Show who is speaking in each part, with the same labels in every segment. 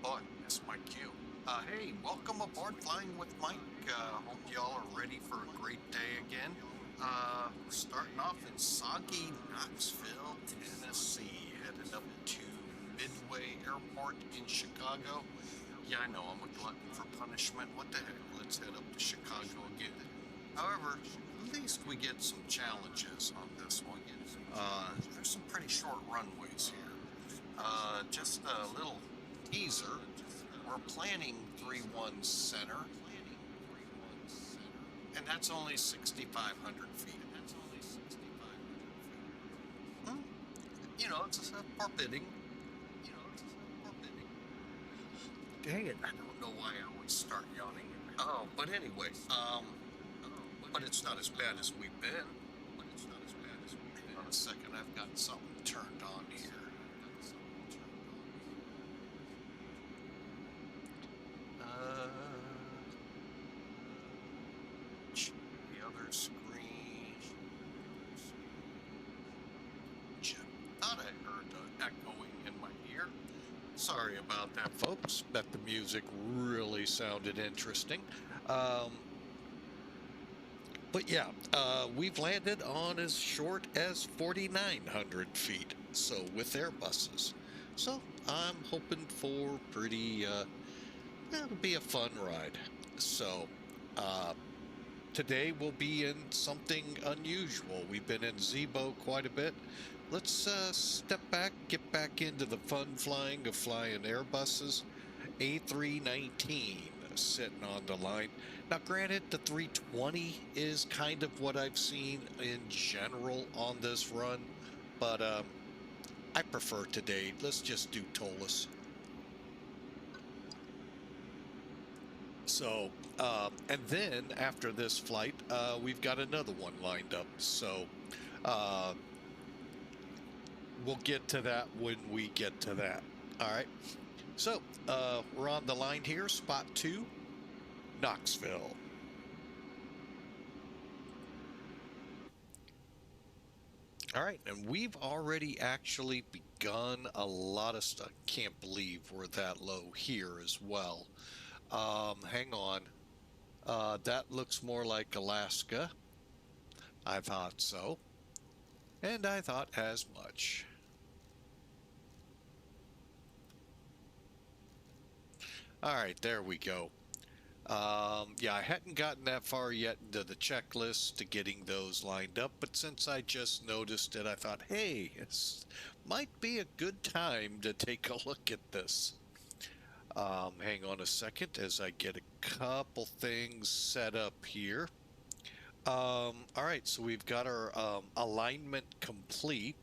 Speaker 1: boy, it's my cue. Hey, welcome aboard Flying with Mike. Hope y'all are ready for a great day again. We're starting off in soggy Knoxville, Tennessee, headed up to Midway Airport in Chicago. Yeah, I know, I'm a glutton for punishment. What the heck? Let's head up to Chicago again. However, at least we get some challenges on this one. There's some pretty short runways here. Just a little teaser. We're planning 3-1 center, and that's only 6,500 feet. Hmm? It's forbidding. Dang it, I don't know why I always start yawning. Oh, but anyway, but it's not as bad as we've been. Hang on a second, I've got something turned on here. The other screen. Thought I heard echoing in my ear. Sorry about that, folks. Bet the music really sounded interesting. But yeah, we've landed on as short as 4,900 feet, so with Airbuses. So I'm hoping for it'll be a fun ride. So today we'll be in something unusual. We've been in Zebo quite a bit. Let's step back, get back into the fun flying of flying Airbuses. A319 sitting on the line. Now, granted, the 320 is kind of what I've seen in general on this run, but I prefer today. Let's just do ToLiss. So, and then after this flight, we've got another one lined up. So, we'll get to that when we get to that. All right. So, we're on the line here, spot 2, Knoxville. All right, and we've already actually begun a lot of stuff. Can't believe we're that low here as well. Hang on. That looks more like Alaska. I thought so. And I thought as much. All right, there we go. Yeah, I hadn't gotten that far yet into the checklist to getting those lined up, but since I just noticed it, I thought, hey, this might be a good time to take a look at this. Hang on a second as I get a couple things set up here. All right, so we've got our alignment complete.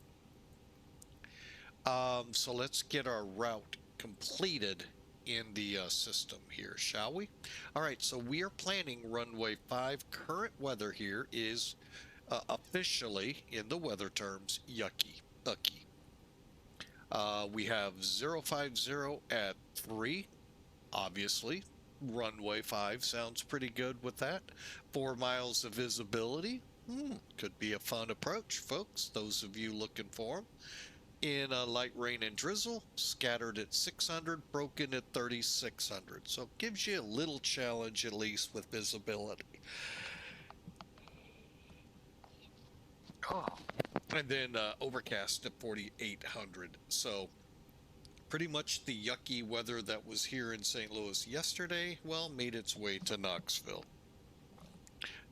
Speaker 1: So let's get our route completed in the system here, shall we? All right, so we are planning runway 5. Current weather here is officially, in the weather terms, yucky. We have 050 at 3, obviously. Runway 5 sounds pretty good with that. 4 miles of visibility. Could be a fun approach, folks, those of you looking for them. In light rain and drizzle, scattered at 600, broken at 3,600. So it gives you a little challenge, at least, with visibility. Oh. And then overcast at 4,800. So pretty much the yucky weather that was here in St. Louis yesterday, well, made its way to Knoxville.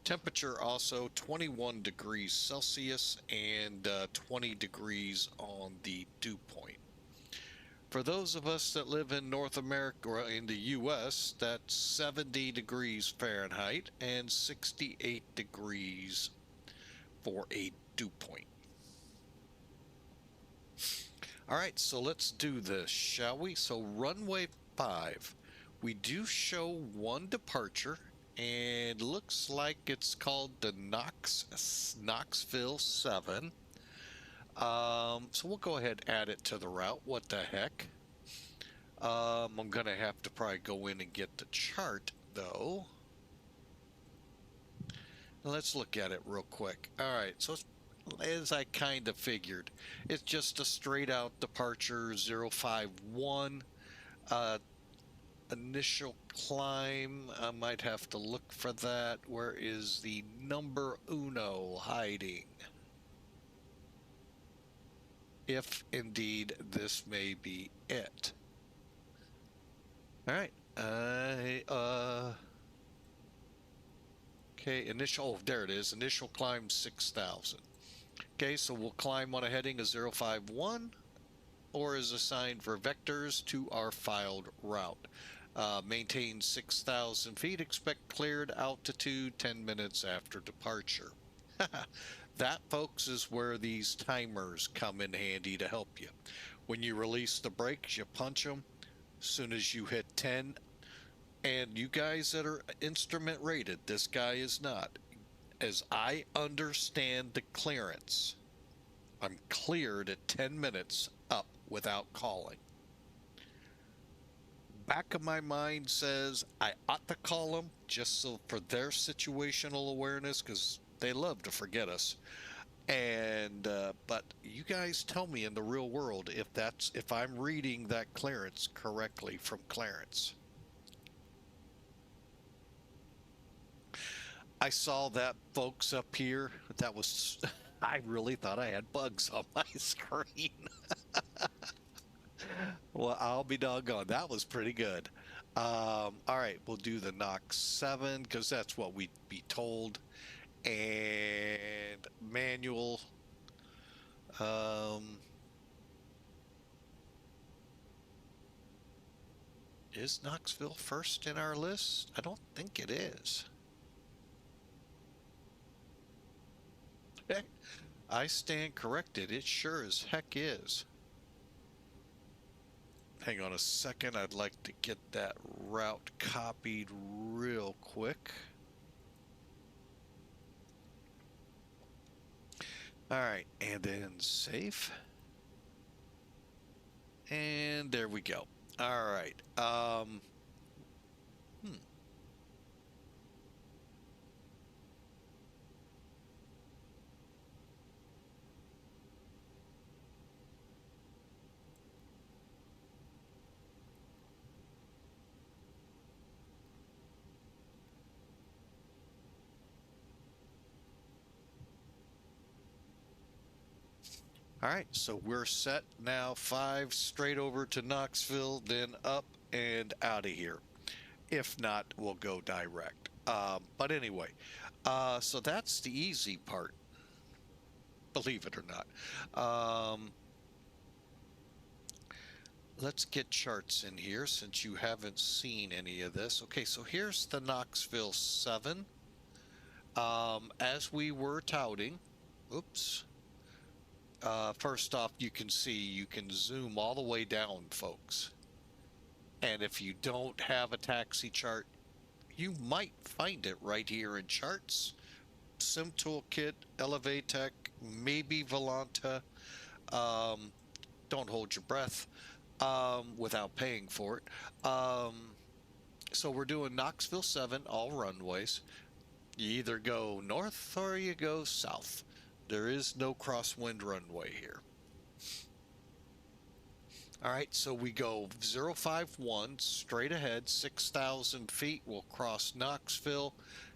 Speaker 1: Temperature also 21 degrees Celsius and 20 degrees on the dew point. For those of us that live in North America or in the US, that's 70 degrees Fahrenheit and 68 degrees for a dew point. All right, so let's do this, shall we? So runway 5, we do show one departure, and looks like it's called the Knoxville 7. So we'll go ahead and add it to the route. What the heck? I'm going to have to probably go in and get the chart, though. Let's look at it real quick. All right, so as I kind of figured, it's just a straight out departure 051. initial climb. I might have to look for that. Where is the number uno hiding? If indeed this may be it. All right. Okay, initial, oh, there it is. Initial climb 6,000. Okay, so we'll climb on a heading of 051 or is assigned for vectors to our filed route. Maintain 6,000 feet, expect cleared altitude 10 minutes after departure. That, folks, is where these timers come in handy to help you. When you release the brakes, you punch them. As soon as you hit 10, and you guys that are instrument rated, this guy is not. As I understand the clearance, I'm cleared at 10 minutes up without calling. Back of my mind says I ought to call them just so for their situational awareness, because they love to forget us. And but you guys tell me in the real world if I'm reading that clearance correctly from Clarence. I saw that, folks, up here. That was, I really thought I had bugs on my screen. Well, I'll be doggone. That was pretty good. All right, we'll do the Knox 7 because that's what we'd be told. And manual. Is Knoxville first in our list? I don't think it is. Heck, I stand corrected. It sure as heck is. Hang on a second. I'd like to get that route copied real quick. All right, and then save. And there we go. All right. All right, so we're set now. 5 straight over to Knoxville, then up and out of here. If not, we'll go direct. But anyway, so that's the easy part, believe it or not. Let's get charts in here since you haven't seen any of this. Okay, so here's the Knoxville 7. As we were touting, oops. First off, you can see you can zoom all the way down, folks. And if you don't have a taxi chart, you might find it right here in charts. Sim Toolkit, Elevatech, maybe Volanta. Don't hold your breath without paying for it. So we're doing Knoxville 7, all runways. You either go north or you go south. There is no crosswind runway here. All right, so we go 051 straight ahead, 6,000 feet. We'll cross Knoxville,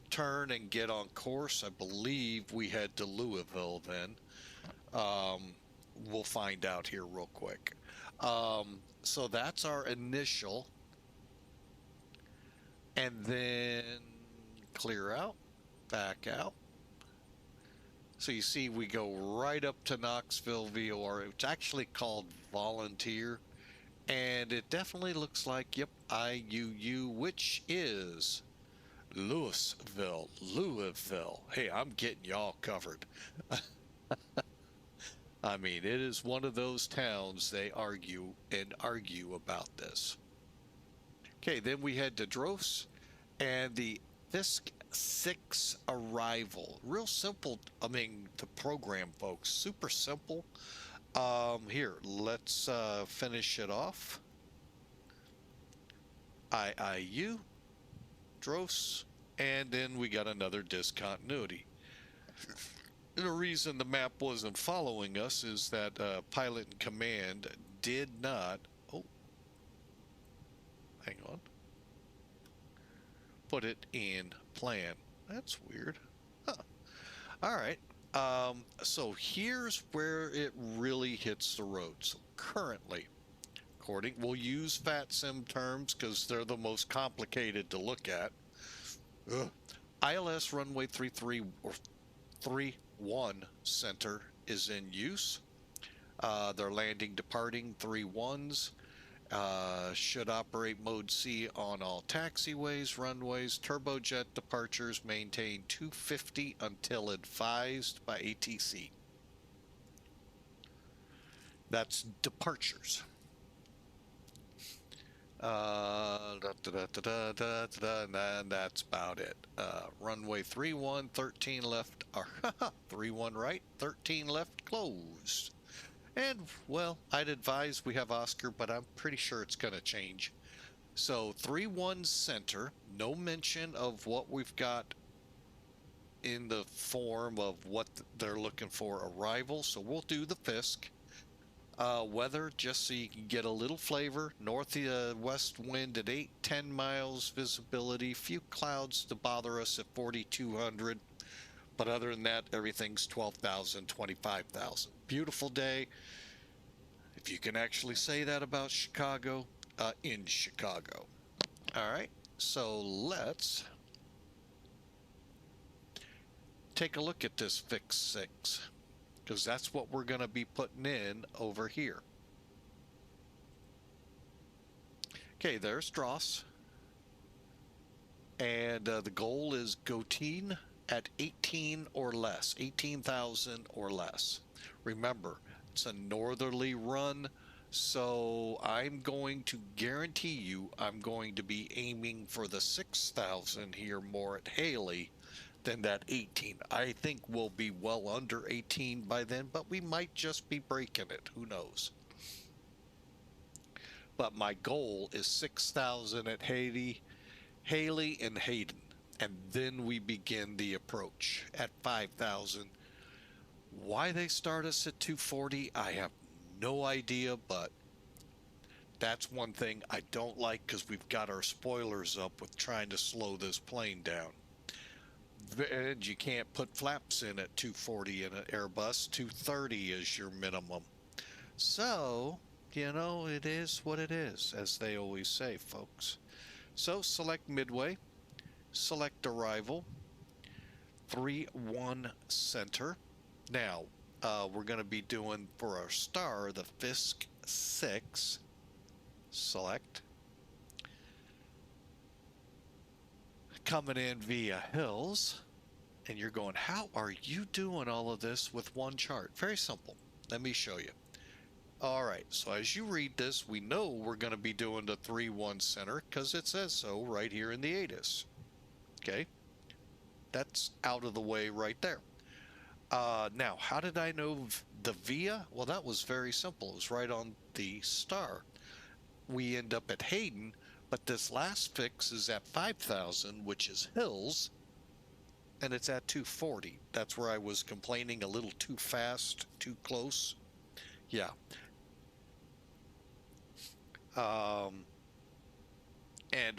Speaker 1: turn and get on course. I believe we head to Louisville then. We'll find out here real quick. So that's our initial. And then clear out, back out. So you see we go right up to Knoxville VOR. It's actually called Volunteer. And it definitely looks like, yep, IUU, which is Louisville. Hey, I'm getting y'all covered. I mean, it is one of those towns they argue and argue about this. Okay, then we head to DROSE and the Fisk 6 arrival. Real simple, I mean, to program, folks. Super simple. Here, let's finish it off. IIU, DROSE, and then we got another discontinuity. The reason the map wasn't following us is that pilot and command did not. Oh, hang on. put it in plan. That's weird. Huh. All right. So here's where it really hits the road. So currently, we'll use VATSIM terms because they're the most complicated to look at. Ugh. ILS runway 33 or 31 center is in use. They're landing, departing 31s. Should operate mode C on all taxiways, runways, turbojet departures, maintain 250 until advised by ATC. That's departures. And that's about it. Runway 31, 13 left, or 31 right, 13 left, closed. And, well, I'd advise we have Oscar, but I'm pretty sure it's going to change. So 3-1 center, no mention of what we've got in the form of what they're looking for arrival. So we'll do the FISC. Weather, just so you can get a little flavor. Northwest wind at 8-10 miles visibility. Few clouds to bother us at 4,200. But other than that, everything's 12,000, 25,000. Beautiful day. If you can actually say that about Chicago, in Chicago. All right, so let's take a look at this Fix 6, because that's what we're going to be putting in over here. Okay, there's DROSE. And the goal is GOTEEN at 18 or less, 18,000 or less. Remember, it's a northerly run, so I'm going to guarantee you I'm going to be aiming for the 6,000 here more at Haley than that 18. I think we'll be well under 18 by then, but we might just be breaking it. Who knows? But my goal is 6,000 at Haley and Hayden, and then we begin the approach at 5,000. Why they start us at 240, I have no idea, but that's one thing I don't like, because we've got our spoilers up with trying to slow this plane down. And you can't put flaps in at 240 in an Airbus. 230 is your minimum. So, you know, it is what it is, as they always say, folks. So select Midway, select arrival, 3-1 center. Now, we're going to be doing for our star the FISC 6. Select. Coming in via Hills. And you're going, how are you doing all of this with one chart? Very simple. Let me show you. All right, so as you read this, we know we're going to be doing the 3-1 center because it says so right here in the ATIS. Okay, that's out of the way right there. Now, how did I know the VIA? Well, that was very simple. It was right on the star. We end up at Hayden, but this last fix is at 5,000, which is Hills, and it's at 240. That's where I was complaining a little too fast, too close. Yeah. And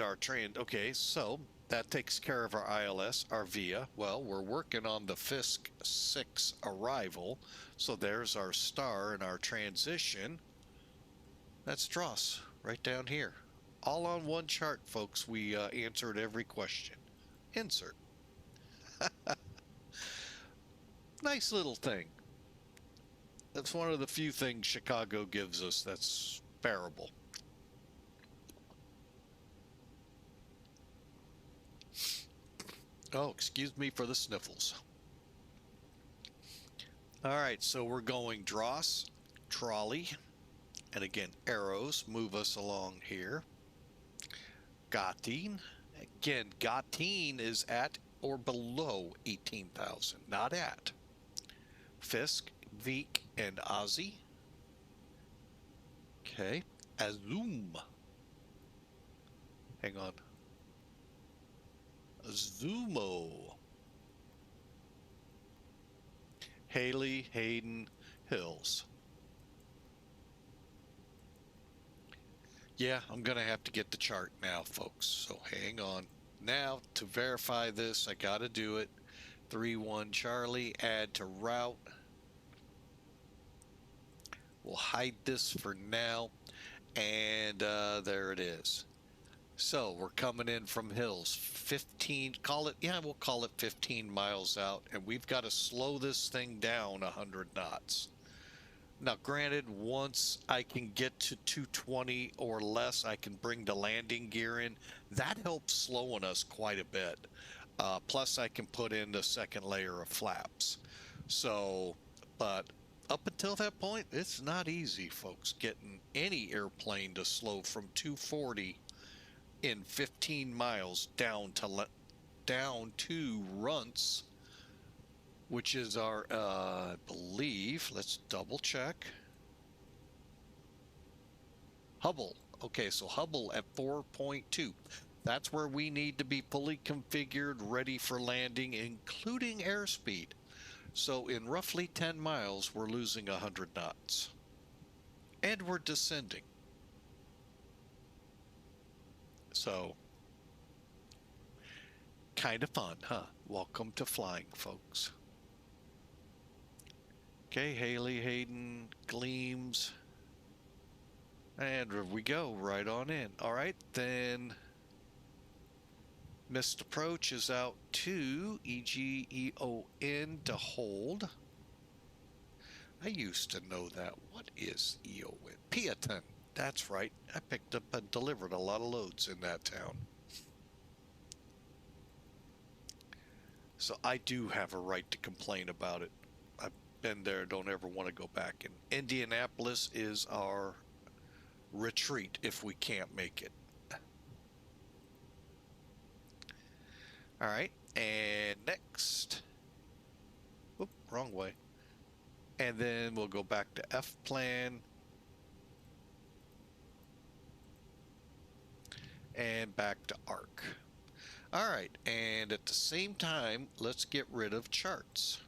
Speaker 1: our train, okay, so that takes care of our ILS, our VIA. Well, we're working on the FISC 6 arrival. So there's our star and our transition. That's DROSE right down here. All on one chart, folks. We answered every question. Insert. Nice little thing. That's one of the few things Chicago gives us that's bearable. Oh, excuse me for the sniffles. All right, so we're going DROSE, trolley, and again, arrows move us along here. GOTEEN. Again, GOTEEN is at or below 18,000, not at. FISC, VEEC, and Aussie. Okay, Azum. Hang on. Zumo. Haley, Hayden, Hills. Yeah, I'm going to have to get the chart now, folks, so hang on. now to verify this, I got to do it. 31 Charlie, add to route. We'll hide this for now. And there it is. So we're coming in from hills, 15, we'll call it 15 miles out, and we've got to slow this thing down 100 knots. Now, granted, once I can get to 220 or less, I can bring the landing gear in. That helps slowing us quite a bit. Plus, I can put in the second layer of flaps. So, but up until that point, it's not easy, folks, getting any airplane to slow from 240 in 15 miles down to runts, which is our, I believe, let's double check. Hubble. Okay, so Hubble at 4.2. That's where we need to be fully configured, ready for landing, including airspeed. So in roughly 10 miles, we're losing 100 knots. And we're descending. So, kind of fun, huh? Welcome to flying, folks. Okay, Haley, Hayden, Gleams. And there we go, right on in. All right, then missed approach is out to EGEON to hold. I used to know that. What is EON? Peatone. That's right. I picked up and delivered a lot of loads in that town. So I do have a right to complain about it. I've been there, don't ever want to go back. And Indianapolis is our retreat if we can't make it. All right, and next. Oop, wrong way. And then we'll go back to F plan. And back to ARC. All right, and at the same time, let's get rid of charts.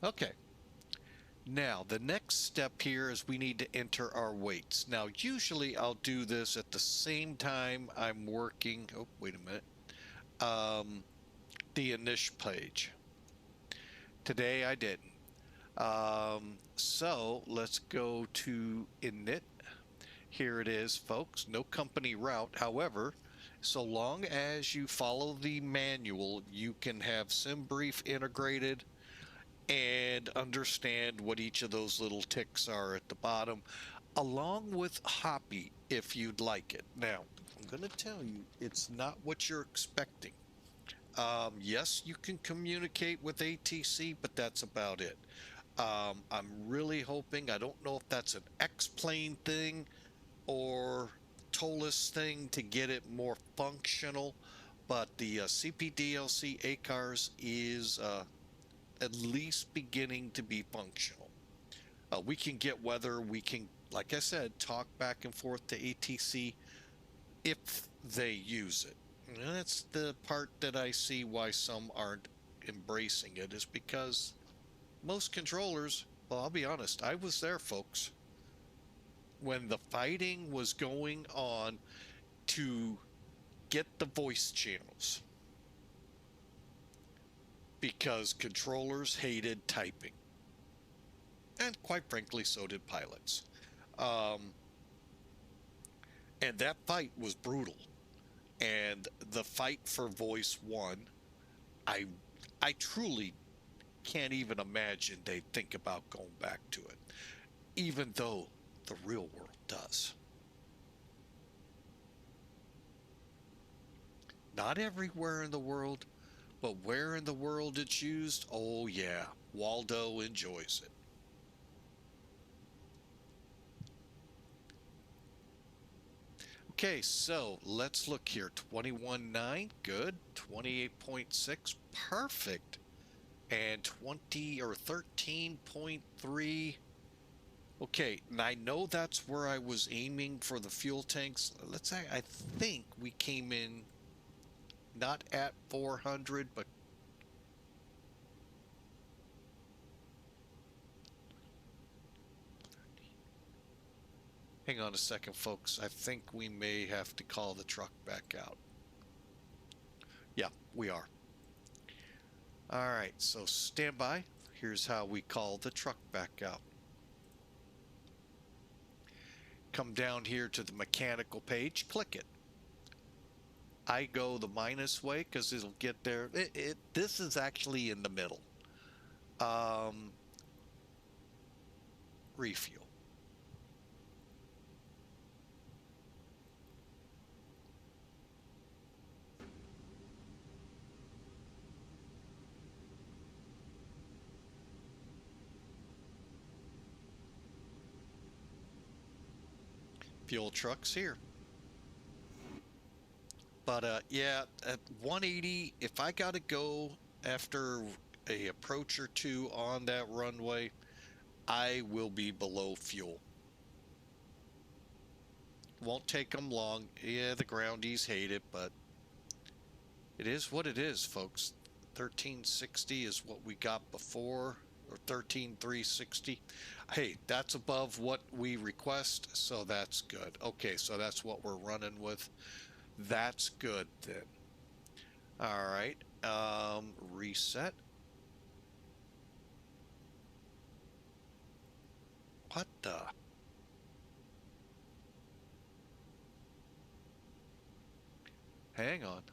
Speaker 1: Okay. Now, the next step here is we need to enter our weights. Now, usually I'll do this at the same time I'm working. Oh, wait a minute. The initial page. Today I didn't. So let's go to init. Here it is, folks. No company route. However, so long as you follow the manual, you can have SimBrief integrated and understand what each of those little ticks are at the bottom, along with Hoppy if you'd like it. Now, I'm going to tell you, it's not what you're expecting. Yes, you can communicate with ATC, but that's about it. I'm really hoping, I don't know if that's an X-plane thing or ToLiss thing to get it more functional, but the CPDLC ACARS is at least beginning to be functional. We can get weather, we can, like I said, talk back and forth to ATC if they use it. And that's the part that I see why some aren't embracing it, is because most controllers, well, I'll be honest, I was there, folks, when the fighting was going on to get the voice channels, because controllers hated typing. And quite frankly, so did pilots. And that fight was brutal. And the fight for voice won. I truly can't even imagine they think about going back to it, even though the real world does. Not everywhere in the world, but where in the world it's used, oh yeah, Waldo enjoys it. Okay, so let's look here. 21.9, good. 28.6, perfect. And 20 or 13.3. Okay, and I know that's where I was aiming for the fuel tanks. Let's say I think we came in not at 400, but Hang on a second, folks. I think we may have to call the truck back out. Yeah, we are. All right, so stand by. Here's how we call the truck back out. Come down here to the mechanical page, click it. I go the minus way because it'll get there. This is actually in the middle. Refuel. Fuel truck's here. But yeah, at 180, if I gotta go after a approach or two on that runway, I will be below fuel. Won't take them long. Yeah, the groundies hate it, but it is what it is, folks. 1360 is what we got before, or 13360. Hey, that's above what we request, so that's good. Okay, so that's what we're running with. That's good then. All right, reset. What the? Hang on.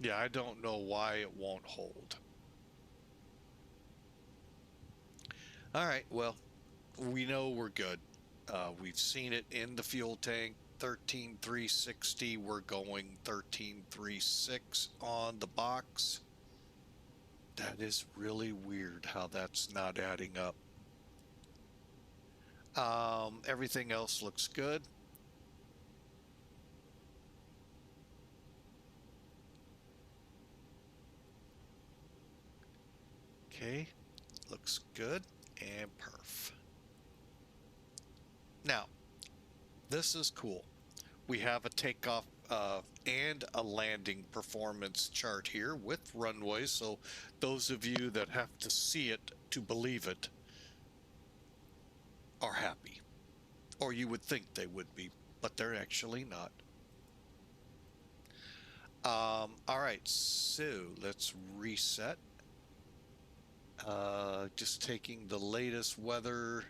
Speaker 1: Yeah, I don't know why it won't hold. All right, well, we know we're good. We've seen it in the fuel tank. 13360, we're going 133.6 on the box. That is really weird how that's not adding up. Everything else looks good. Okay, looks good and perf. Now, this is cool. We have a takeoff and a landing performance chart here with runways. So those of you that have to see it to believe it are happy, or you would think they would be, but they're actually not. All right, so let's reset. Just taking the latest weather,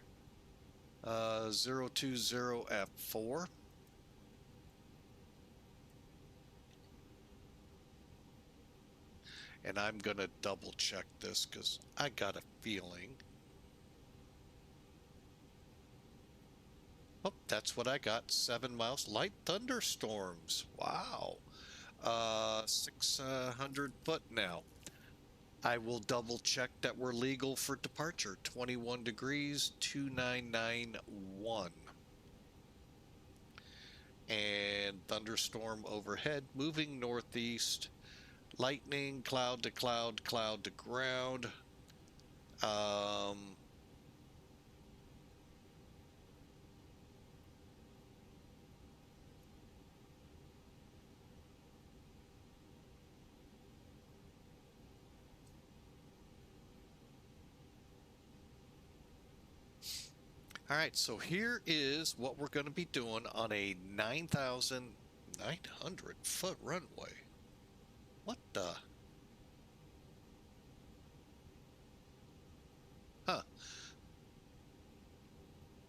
Speaker 1: 020F4. And I'm going to double check this because I got a feeling. Oh, that's what I got. 7 miles. Light thunderstorms. Wow. 600 foot now. I will double check that we're legal for departure. 21 degrees, 2991. And thunderstorm overhead, moving northeast. Lightning, cloud to cloud, cloud to ground. All right, so here is what we're going to be doing on a 9,900 foot runway. What the? Huh.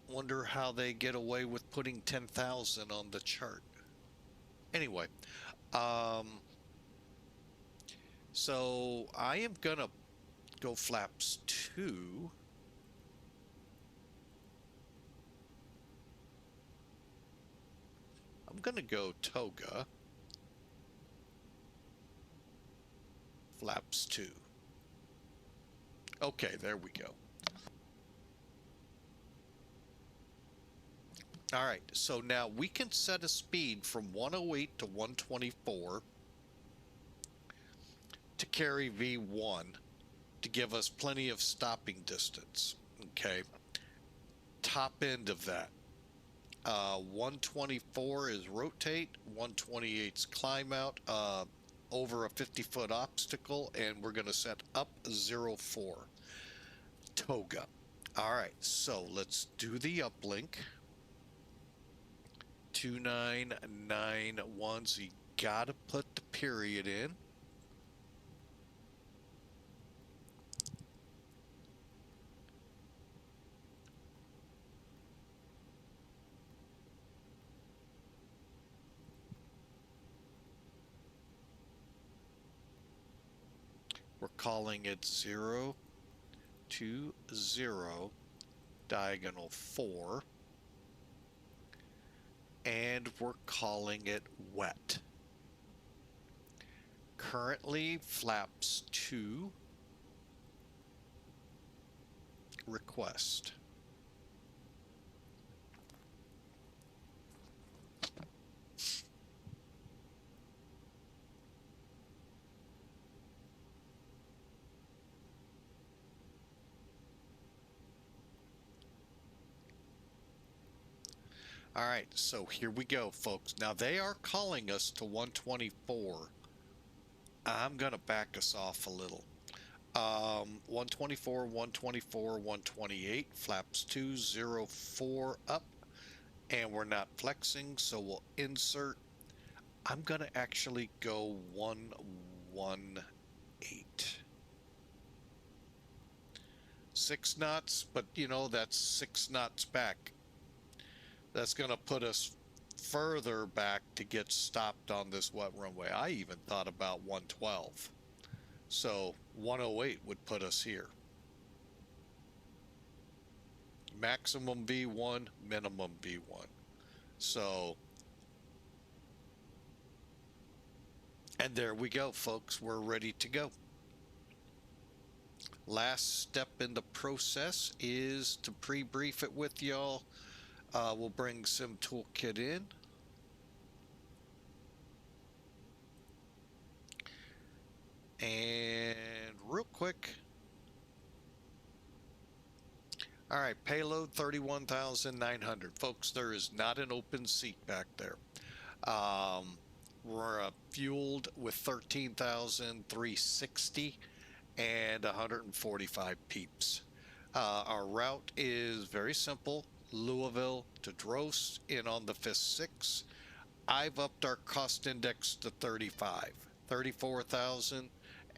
Speaker 1: Wonder how they get away with putting 10,000 on the chart. Anyway, so I am going to go flaps 2. I'm going to go toga. Flaps 2. Okay, there we go. All right, so now we can set a speed from 108 to 124 to carry V1 to give us plenty of stopping distance. Okay, top end of that. 124 is rotate, 128 is climb out over a 50-foot obstacle, and we're going to set up 04 toga. All right, so let's do the uplink. 2991, so you gotta put the period in. We're calling it 0 to 0 diagonal 4, and we're calling it wet. Currently flaps 2 request. All right, so here we go, folks. Now they are calling us to 124. I'm gonna back us off a little. 124, 124, 128, flaps 204 up, and we're not flexing, so we'll insert. I'm gonna actually go 118. 6 knots, but you know, that's 6 knots back. That's gonna put us further back to get stopped on this wet runway. I even thought about 112. So 108 would put us here. Maximum V1, minimum V1. So, and there we go, folks. We're ready to go. Last step in the process is to pre-brief it with y'all. We'll bring Sim Toolkit in. And real quick. All right, payload 31,900. Folks, there is not an open seat back there. We're fueled with 13,360 and 145 peeps. Our route is very simple. Louisville to DROSE in on the 5th-6. I've upped our cost index to 35. 34,000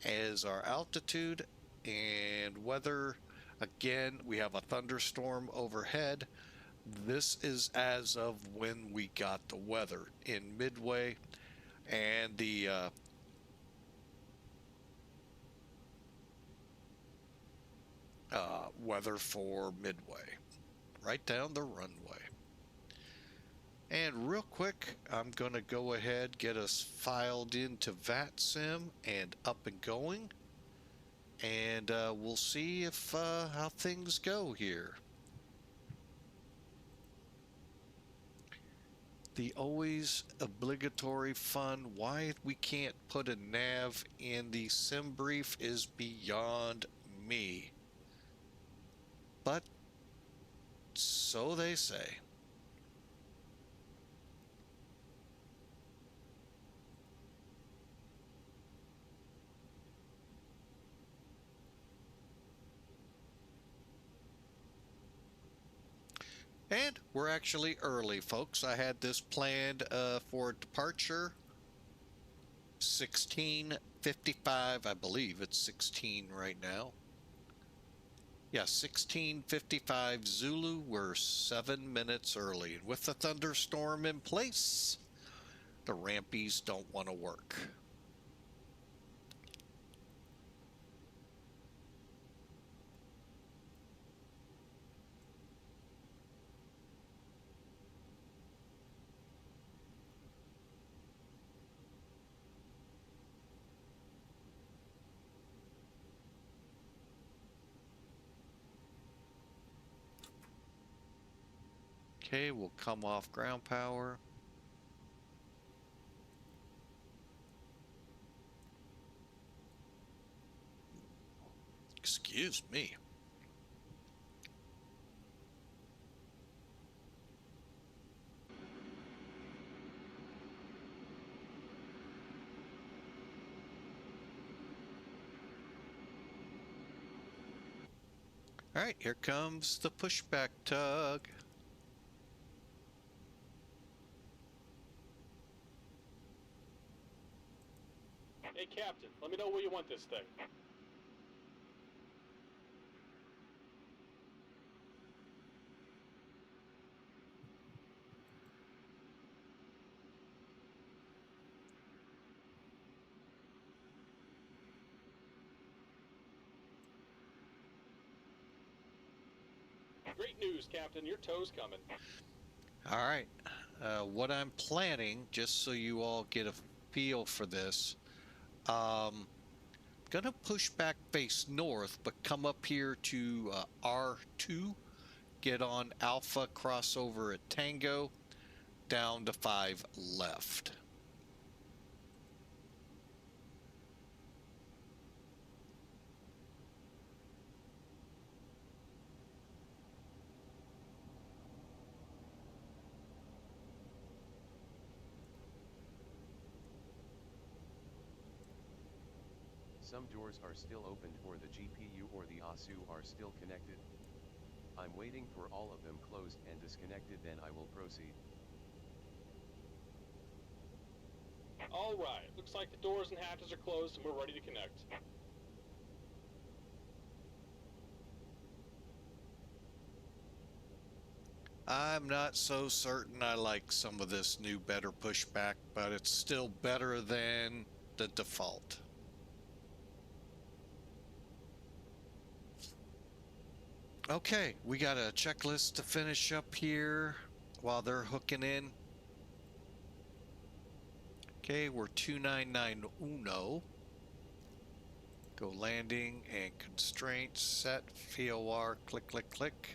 Speaker 1: as our altitude, and weather. Again, we have a thunderstorm overhead. This is as of when we got the weather in Midway, and the weather for Midway, right down the runway. And real quick, I'm going to go ahead, get us filed into VATSIM and up and going. And we'll see if how things go here. The always obligatory fun, why we can't put a nav in the sim brief is beyond me. But so they say. And we're actually early, folks. I had this planned for departure 16:55. I believe it's 16 right now. Yeah, 16:55 Zulu. We're 7 minutes early. And with the thunderstorm in place, the rampies don't want to work. Okay, we'll come off ground power. Excuse me. All right, here comes the pushback tug.
Speaker 2: Hey, Captain, let me know where you want this thing. Great news, Captain. Your tow's coming.
Speaker 1: All right, what I'm planning, just so you all get a feel for this, gonna push back face north, but come up here to R2, get on Alpha, crossover at Tango, down to 5 left.
Speaker 3: Some doors are still opened or the GPU or the ASU are still connected. I'm waiting for all of them closed and disconnected, then I will proceed.
Speaker 2: All right, looks like the doors and hatches are closed and we're ready to connect.
Speaker 1: I'm not so certain I like some of this new better pushback, but it's still better than the default. Okay, we got a checklist to finish up here while they're hooking in. Okay, we're 2991. Go landing and constraints, set, VOR, click, click, click.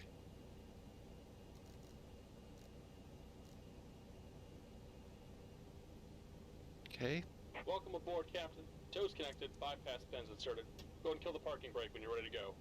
Speaker 1: Okay.
Speaker 2: Welcome aboard, Captain. Tow's connected, bypass pins inserted. Go and kill the parking brake when you're ready to go.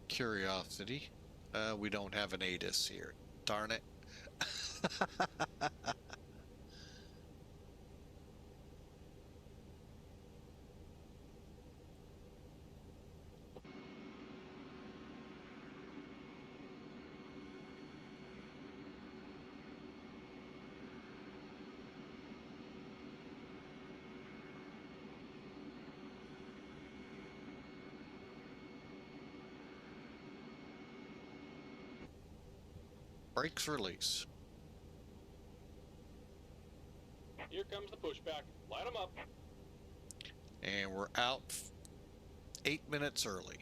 Speaker 1: Curiosity. We don't have an ATIS here. Darn it. Brakes release.
Speaker 2: Here comes the pushback. Light them up.
Speaker 1: And we're out 8 minutes early.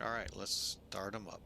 Speaker 1: All right, let's start them up.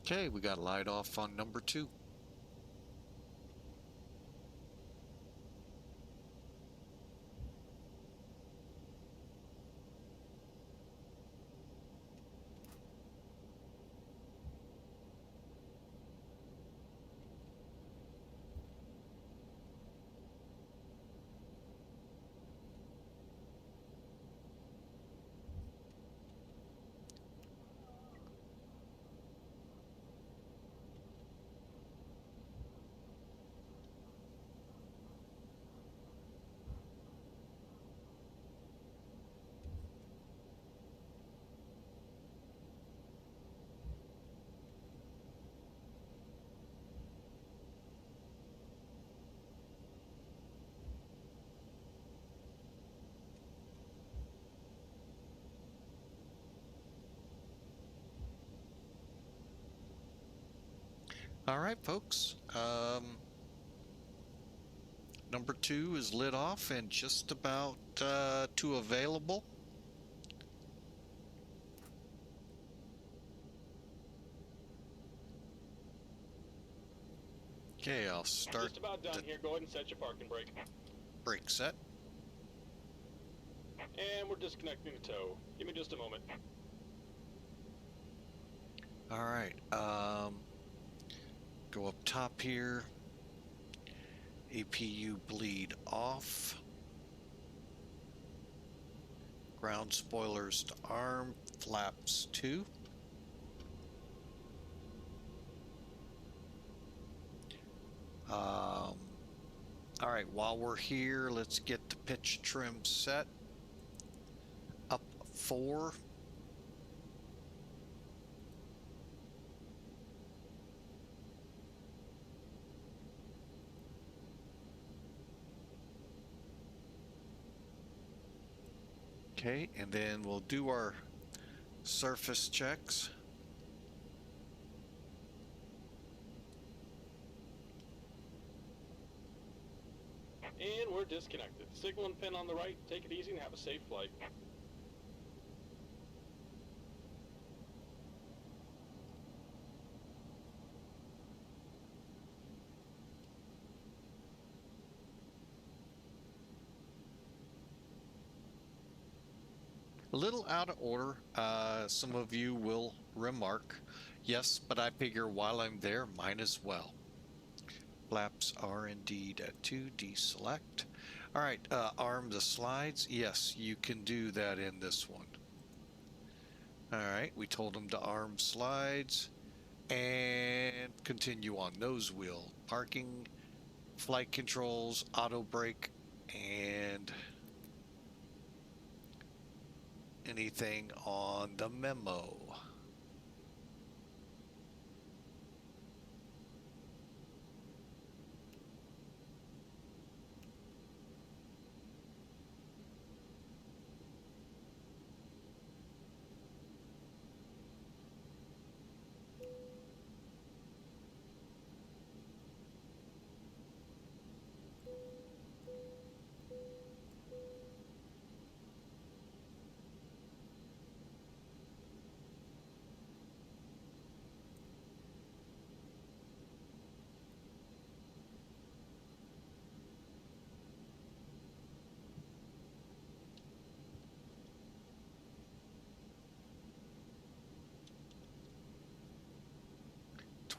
Speaker 1: Okay, we got light off on number 2. All right, folks. Number 2 is lit off and just about to available. Okay, I'll start.
Speaker 2: Just about done here. Go ahead and set your parking brake.
Speaker 1: Brake set.
Speaker 2: And we're disconnecting the tow. Give me just a moment.
Speaker 1: All right. Go up top here. APU bleed off. Ground spoilers to arm. Flaps to. All right, while we're here, let's get the pitch trim set. Up 4. Okay, and then we'll do our surface checks.
Speaker 2: And we're disconnected. Signal and pin on the right. Take it easy and have a safe flight.
Speaker 1: A little out of order, some of you will remark, yes, but I figure while I'm there, might as well. Flaps are indeed at 2, deselect. All right, arm the slides. Yes, you can do that in this one. All right, we told them to arm slides and continue on nose wheel, parking, flight controls, auto brake, and anything on the memo.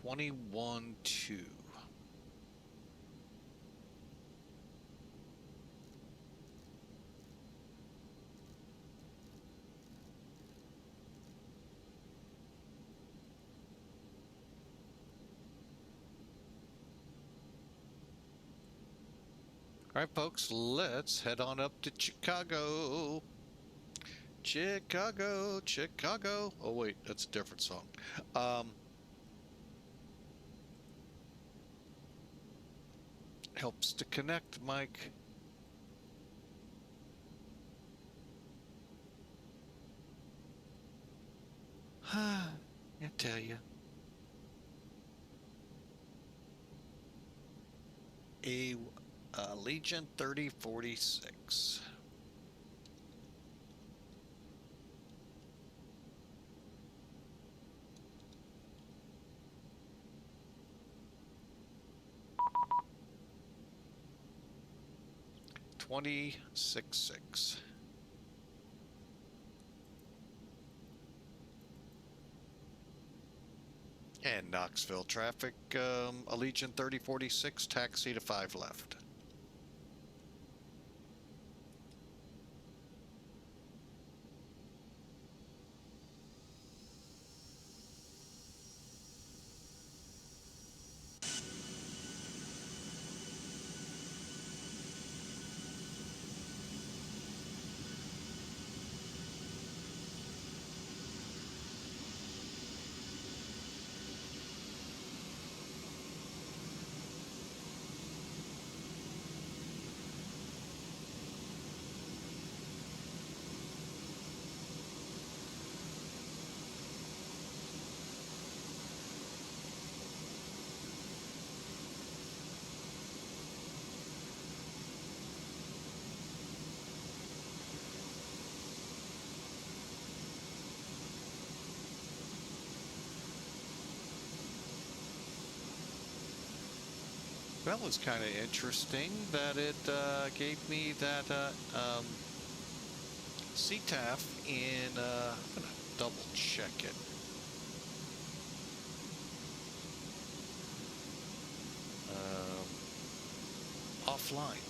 Speaker 1: $21,200. All right, folks, let's head on up to Chicago. Chicago, Chicago. Oh, wait, that's a different song. Helps to connect, Mike. I tell you. A Legion 3046. $26,600. And Knoxville traffic, Allegiant 3046, taxi to 5 left. That was kind of interesting that it gave me that CTAF in, I'm going to double check it. Offline.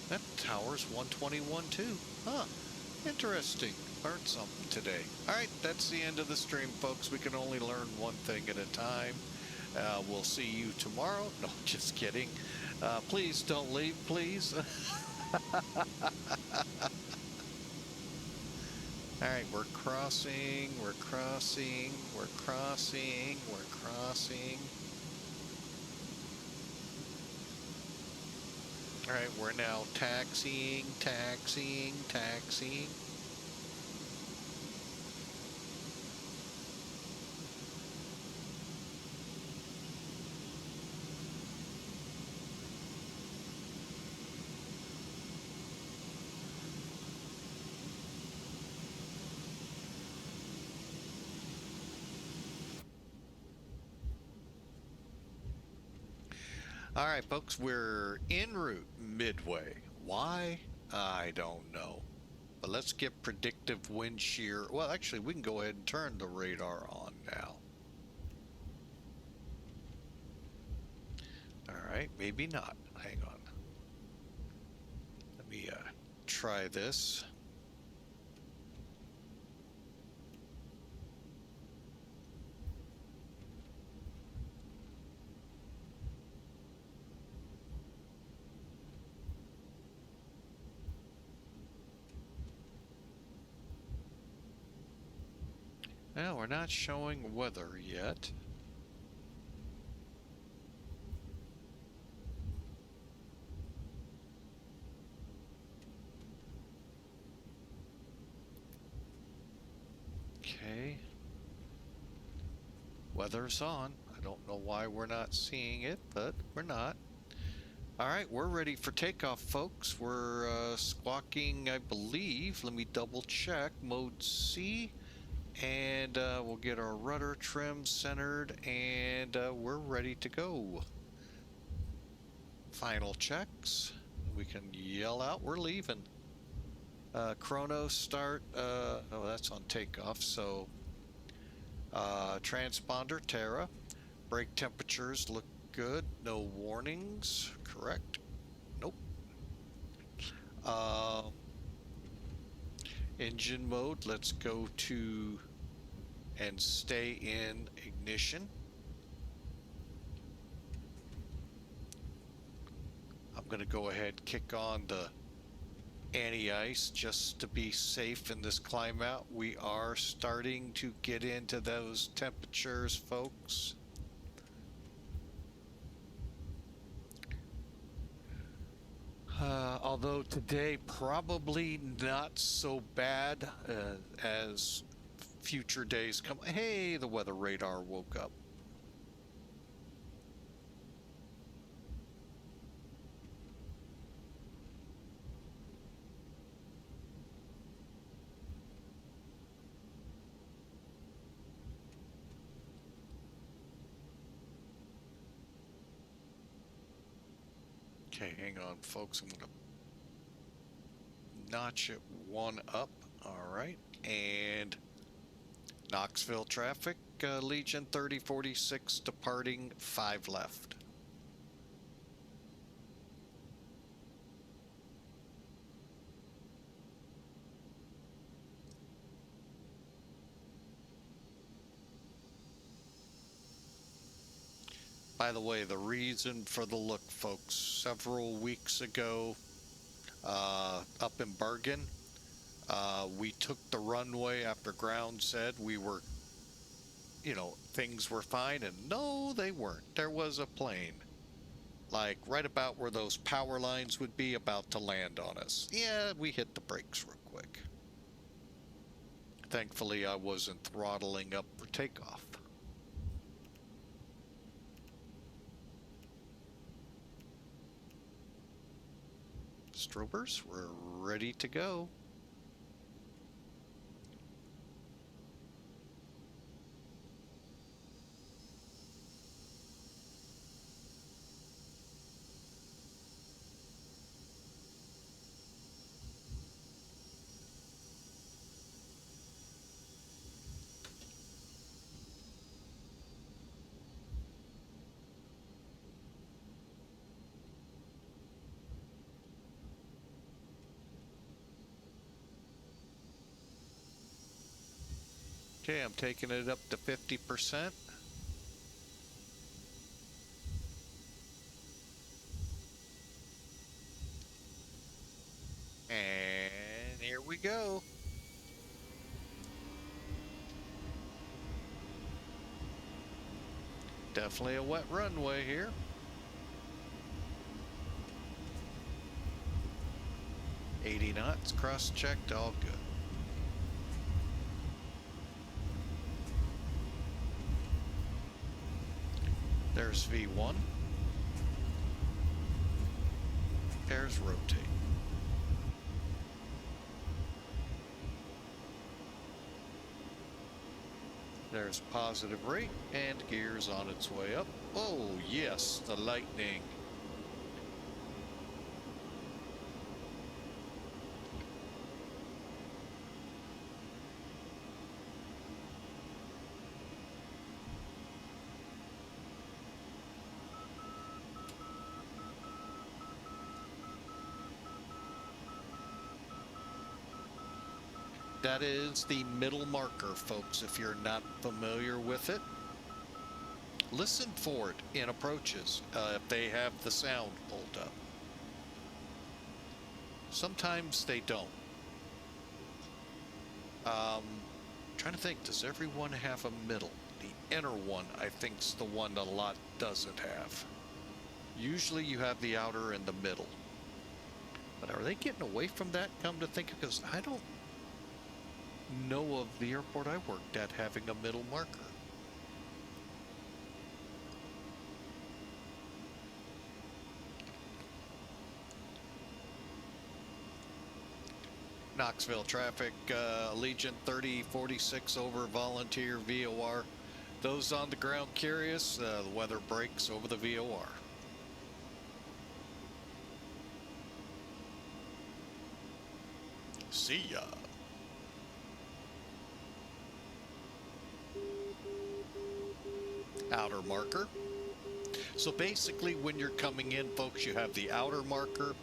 Speaker 1: That tower's 121 too. Huh. Interesting. Learned something today. All right, that's the end of the stream, folks. We can only learn one thing at a time. We'll see you tomorrow. No, just kidding. Please don't leave, please. All right, we're crossing, we're crossing, we're crossing, we're crossing. All right, we're now taxiing, taxiing, taxiing. All right, folks, we're en route Midway. Why? I don't know. But let's get predictive wind shear. Well, actually, we can go ahead and turn the radar on now. All right, maybe not. Hang on. Let me try this. No, we're not showing weather yet. Okay. Weather's on. I don't know why we're not seeing it, but we're not. All right, we're ready for takeoff, folks. We're squawking, I believe. Let me double check. Mode C. And we'll get our rudder trim centered, and we're ready to go. Final checks. We can yell out, we're leaving. Chrono start, oh, that's on takeoff, so transponder, Terra. Brake temperatures look good. No warnings, correct? Nope. Engine mode, let's go to and stay in ignition. I'm going to go ahead and kick on the anti-ice just to be safe in this climate. We are starting to get into those temperatures, folks. Although today probably not so bad as future days come. Hey, the weather radar woke up. Okay, hang on, folks. I'm going to notch it one up. All right. And Knoxville traffic, Legion 3046 departing, 5 left. By the way, the reason for the look, folks, several weeks ago, up in Bergen, we took the runway after ground said we were, you know, things were fine, and no, they weren't. There was a plane, like right about where those power lines would be, about to land on us. Yeah, we hit the brakes real quick. Thankfully, I wasn't throttling up for takeoff. Strobers, we're ready to go. Okay, I'm taking it up to 50%. And here we go. Definitely a wet runway here. $80 knots, cross-checked, all good. There's V1. There's rotate. There's positive rate and gears on its way up. Oh yes, the lightning. That is the middle marker, folks, if you're not familiar with it. Listen for it in approaches if they have the sound pulled up. Sometimes they don't. Trying to think, does everyone have a middle? The inner one, I think, is the one that a lot doesn't have. Usually you have the outer and the middle. But are they getting away from that, come to think of, because I don't know of the airport I worked at having a middle marker. Knoxville traffic, Allegiant 3046 over Volunteer VOR. Those on the ground curious, the weather breaks over the VOR. See ya. Outer marker. So basically when you're coming in, folks, you have the outer marker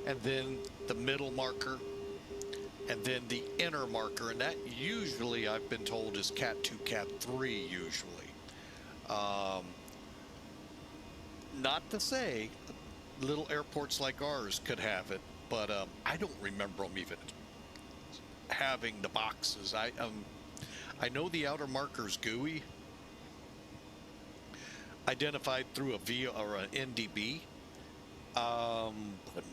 Speaker 1: and then the middle marker and then the inner marker, and that usually I've been told is Cat 2, Cat 3 usually. Not to say little airports like ours could have it, but I don't remember them even having the boxes. I know the outer marker's GUI, identified through a V or an NDB. The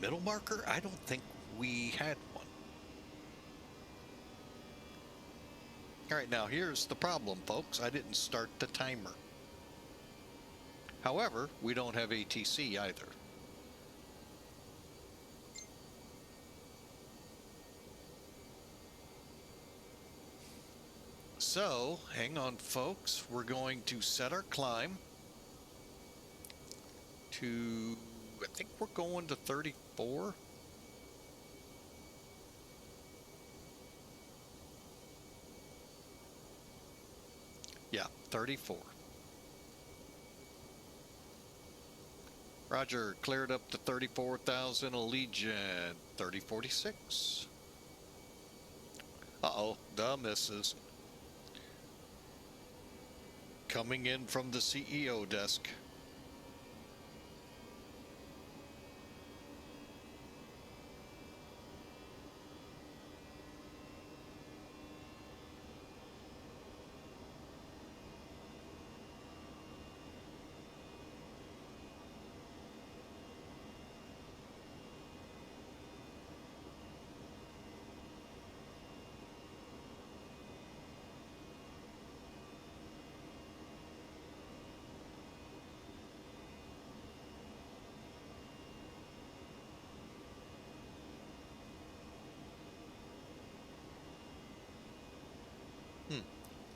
Speaker 1: middle marker, I don't think we had one. All right, now here's the problem, folks. I didn't start the timer. However, we don't have ATC either. So, hang on, folks. We're going to set our climb to, I think we're going to 34. Yeah, 34. Roger, cleared up to 34,000, Allegiant 3046. Uh-oh, the misses. Coming in from the CEO desk.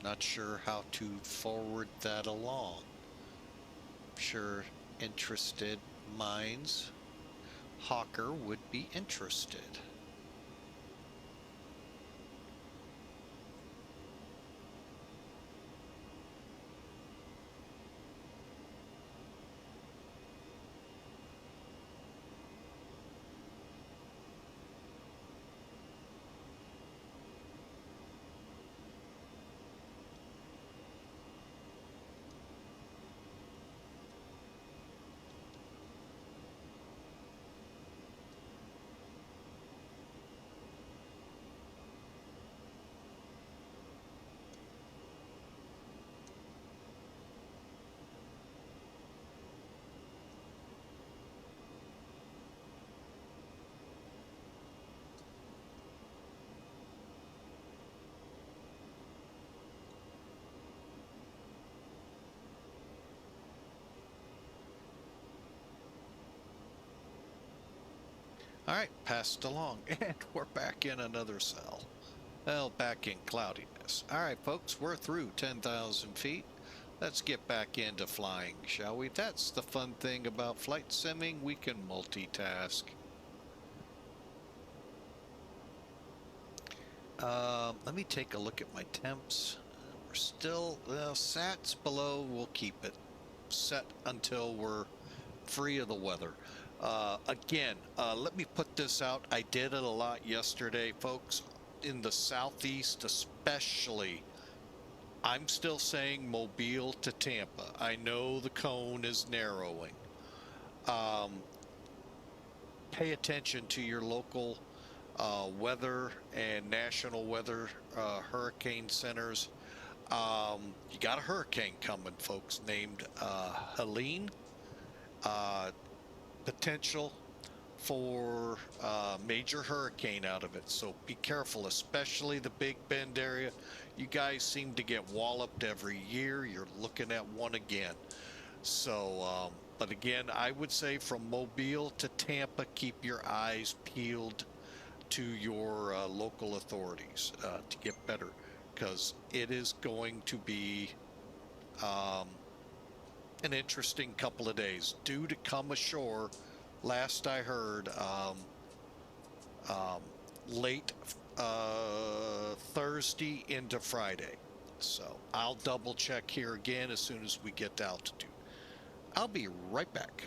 Speaker 1: Not sure how to forward that along. I'm sure interested minds, Hawker would be interested. All right, passed along, and we're back in another cell. Well, back in cloudiness. All right, folks, we're through 10,000 feet. Let's get back into flying, shall we? That's the fun thing about flight simming. We can multitask. Let me take a look at my temps. We're still, well, SAT's below. We'll keep it set until we're free of the weather. Again, let me put this out. I did it a lot yesterday, folks. In the southeast especially, I'm still saying Mobile to Tampa. I know the cone is narrowing. Pay attention to your local weather and national weather hurricane centers. You got a hurricane coming, folks, named Helene. Potential for major hurricane out of it, so be careful, especially the Big Bend area. You guys seem to get walloped every year. You're looking at one again. So but again, I would say from Mobile to Tampa, keep your eyes peeled to your local authorities to get better, because it is going to be an interesting couple of days due to come ashore. Last I heard, late Thursday into Friday. So I'll double check here again as soon as we get to altitude. I'll be right back.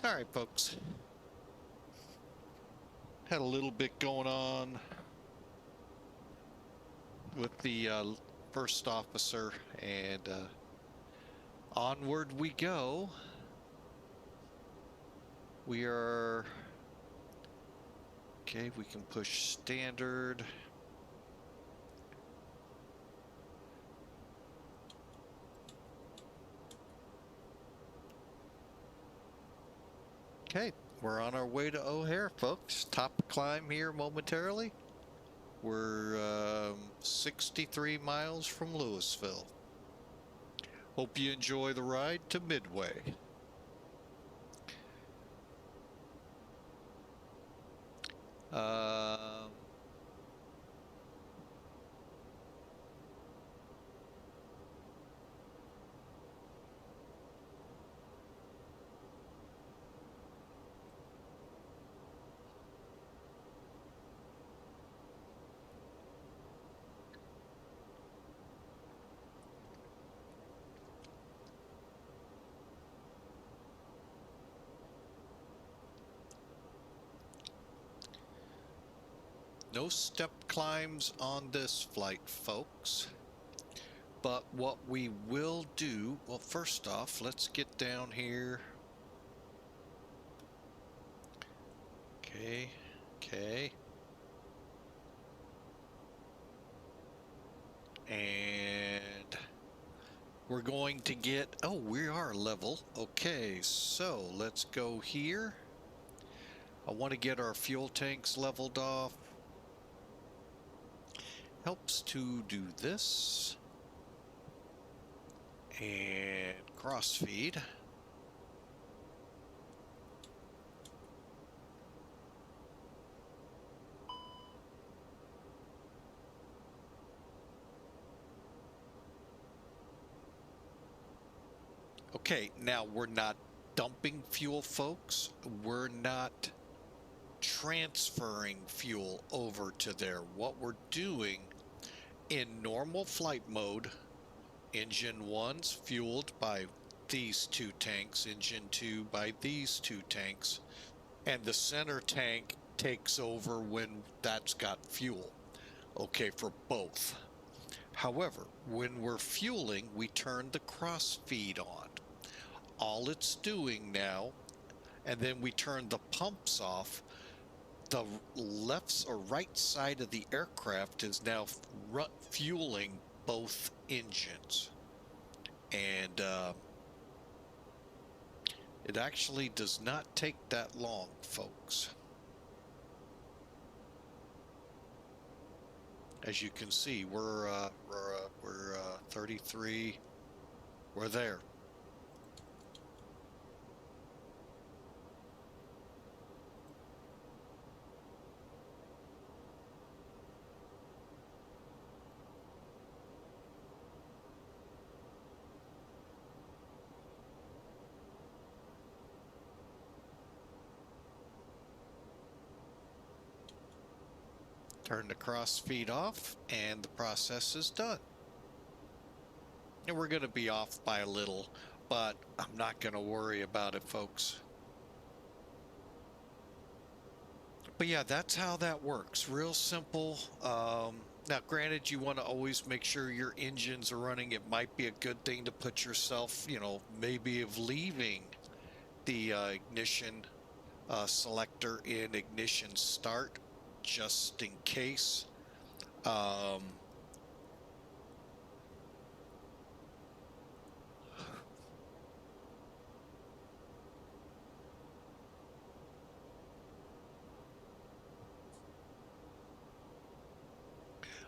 Speaker 1: All right, folks. Had a little bit going on with the first officer, and onward we go. We are okay. We can push standard. Okay, we're on our way to O'Hare, folks. Top climb here momentarily. We're 63 miles from Louisville. Hope you enjoy the ride to Midway. Um, No step climbs on this flight, folks. But what we will do, well, first off, let's get down here. Okay, okay. And we're going to get, oh, we are level. Okay, so let's go here. I want to get our fuel tanks leveled off. Helps to do this. And cross feed. Okay, now we're not dumping fuel, folks. We're not transferring fuel over to there. What we're doing in normal flight mode, engine 1's fueled by these two tanks, engine 2 by these two tanks, and the center tank takes over when that's got fuel. Okay, for both. However, when we're fueling, we turn the cross feed on. All it's doing now, and then we turn the pumps off. The left or right side of the aircraft is now fueling both engines. And it actually does not take that long, folks. As you can see, we're 33. We're there. Turn the cross feed off, and the process is done. And we're going to be off by a little, but I'm not going to worry about it, folks. But yeah, that's how that works. Real simple. Now, granted, you want to always make sure your engines are running. It might be a good thing to put yourself, maybe of leaving the ignition selector in ignition start, just in case.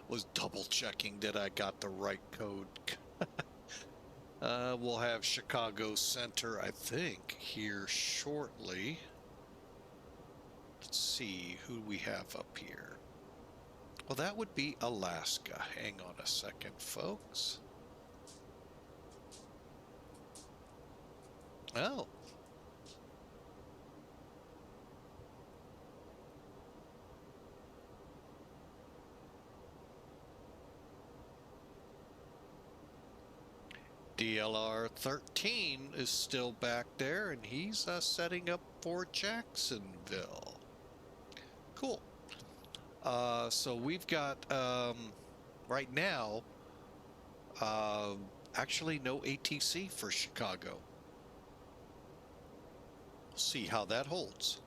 Speaker 1: Was double checking that I got the right code. We'll have Chicago Center, I think, here shortly. Let's see who we have up here. Well, that would be Alaska. Hang on a second, folks. Oh. DLR-13 is still back there, and he's setting up for Jacksonville. Cool. So we've got, right now, actually no ATC for Chicago. We'll see how that holds.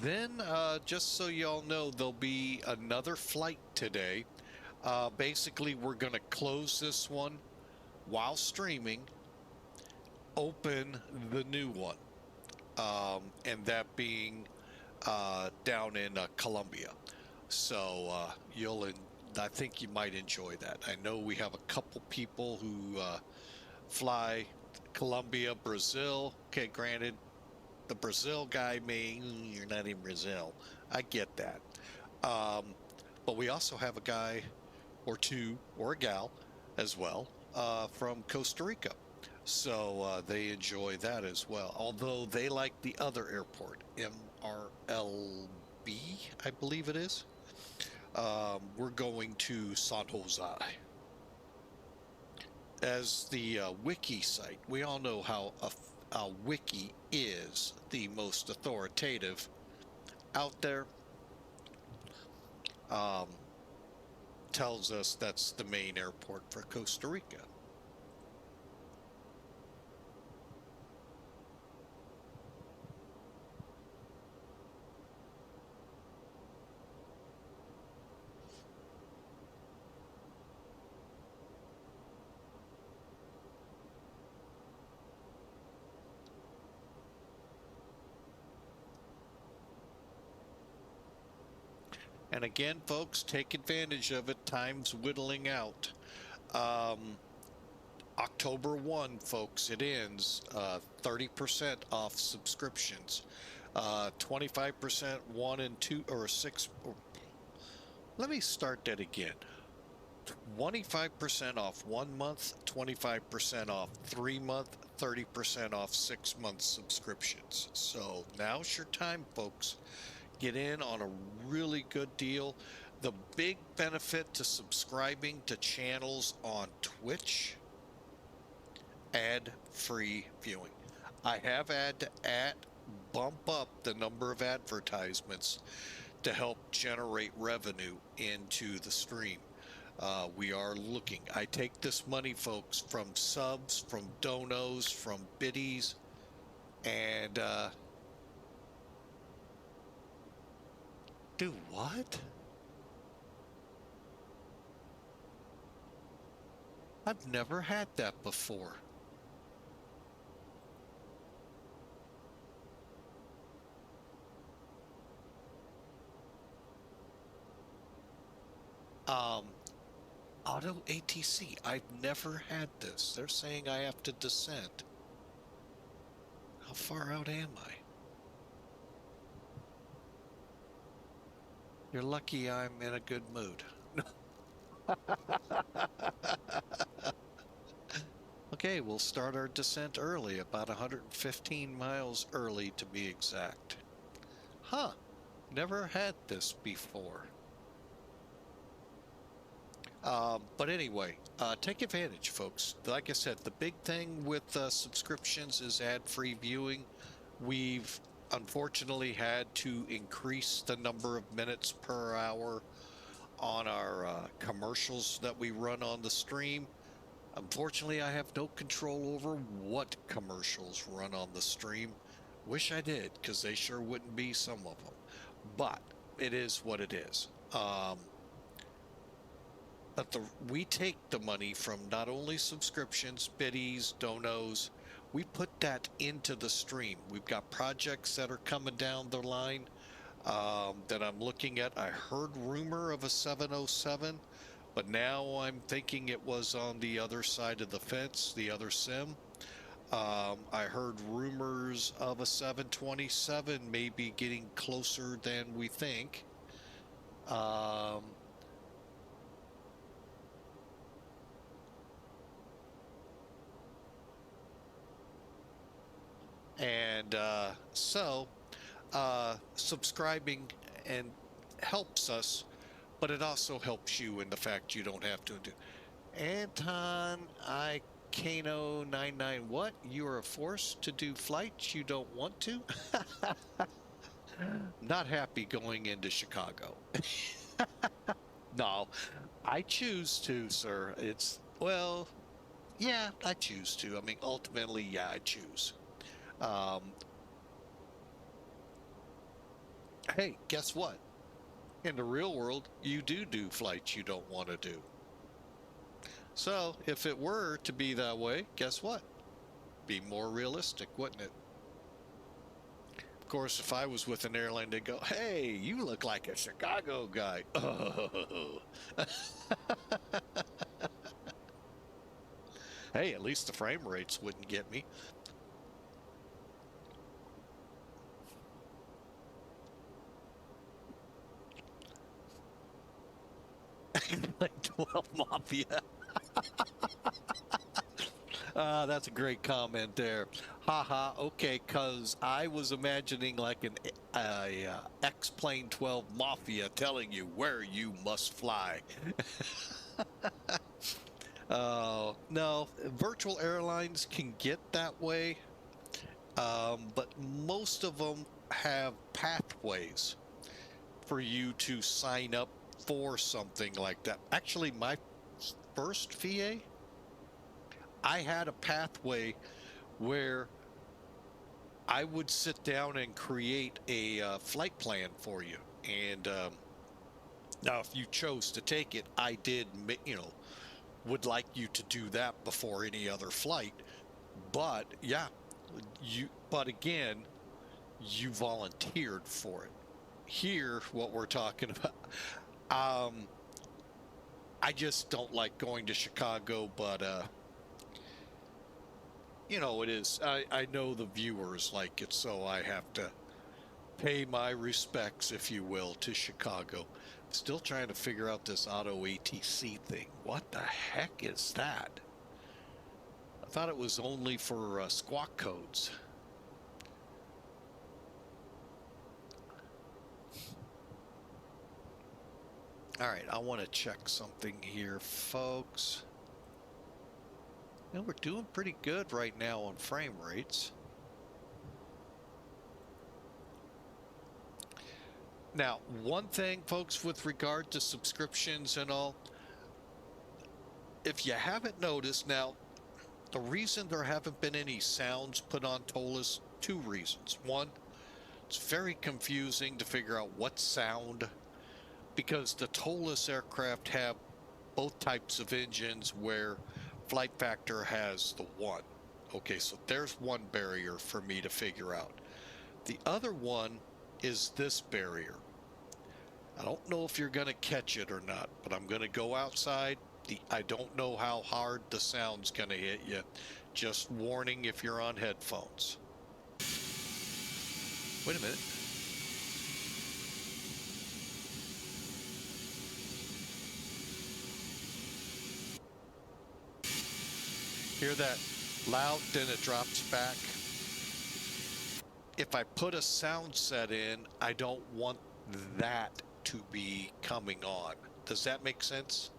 Speaker 1: Then, just so y'all know, there'll be another flight today. Basically, we're going to close this one while streaming, open the new one, and that being down in Columbia. So I think you might enjoy that. I know we have a couple people who fly Colombia, Brazil. Okay, granted, the Brazil guy you're not in Brazil. I get that. But we also have a guy or two or a gal as well from Costa Rica. So they enjoy that as well. Although they like the other airport, MRLB, I believe it is. We're going to San Jose. As the wiki site, we all know how a wiki is the most authoritative out there. Tells us that's the main airport for Costa Rica. And again, folks, take advantage of it. Time's whittling out. October 1, folks, it ends. 30% off subscriptions. 25% 1 and 2 or 6. Let me start that again. 25% off 1 month, 25% off 3 month, 30% off 6 month subscriptions. So now's your time, folks. Get in on a really good deal. The big benefit to subscribing to channels on Twitch, ad-free viewing. I have had to bump up the number of advertisements to help generate revenue into the stream. We are looking. I take this money, folks, from subs, from donos, from biddies, and do what? I've never had that before. Auto ATC. I've never had this. They're saying I have to descend. How far out am I? You're lucky I'm in a good mood. Okay, we'll start our descent early, about 115 miles early to be exact. Huh, never had this before. But anyway, take advantage, folks. Like I said, the big thing with subscriptions is ad-free viewing. We've unfortunately had to increase the number of minutes per hour on our commercials that we run on the stream. Unfortunately, I have no control over what commercials run on the stream. Wish I did, because they sure wouldn't be some of them. But it is what it is. But we take the money from not only subscriptions, biddies, donos, we put that into the stream. We've got projects that are coming down the line that I'm looking at. I heard rumor of a 707, but now I'm thinking it was on the other side of the fence, the other sim. I heard rumors of a 727 maybe getting closer than we think. And so subscribing and helps us, but it also helps you in the fact you don't have to do. Anton, I Kano 99, what? You are forced to do flights you don't want to? Not happy going into Chicago. No, I choose to, sir. It's, well, yeah, I choose to. I mean, ultimately, yeah, I choose. Um, hey, guess what? In the real world, you do flights you don't want to do. So if it were to be that way, guess what? Be more realistic, wouldn't it? Of course, if I was with an airline, they'd go, hey, you look like a Chicago guy. Oh. Hey, at least the frame rates wouldn't get me. Like 12 Mafia. That's a great comment there. Haha, okay, because I was imagining like an X-Plane 12 Mafia telling you where you must fly. No, virtual airlines can get that way, but most of them have pathways for you to sign up for something like that. Actually, my first VA, I had a pathway where I would sit down and create a flight plan for you. And now, if you chose to take it, I did, would like you to do that before any other flight. But yeah, but again, you volunteered for it. Here, what we're talking about, I just don't like going to Chicago, but it is. I know the viewers like it, so I have to pay my respects, if you will, to Chicago. Still trying to figure out this auto ATC thing. What the heck is that? I thought it was only for squawk codes. All right, I want to check something here, folks. We're doing pretty good right now on frame rates. Now, one thing, folks, with regard to subscriptions and all, if you haven't noticed, now, the reason there haven't been any sounds put on ToLiss, two reasons. One, it's very confusing to figure out what sound, because the ToLiss aircraft have both types of engines where flight factor has the 1. Okay, so there's one barrier for me to figure out. The other one is this barrier. I don't know if you're going to catch it or not, but I'm going to go outside. I don't know how hard the sound's going to hit you. Just warning if you're on headphones. Wait a minute. Hear that loud, then it drops back. If I put a sound set in, I don't want that to be coming on. Does that make sense?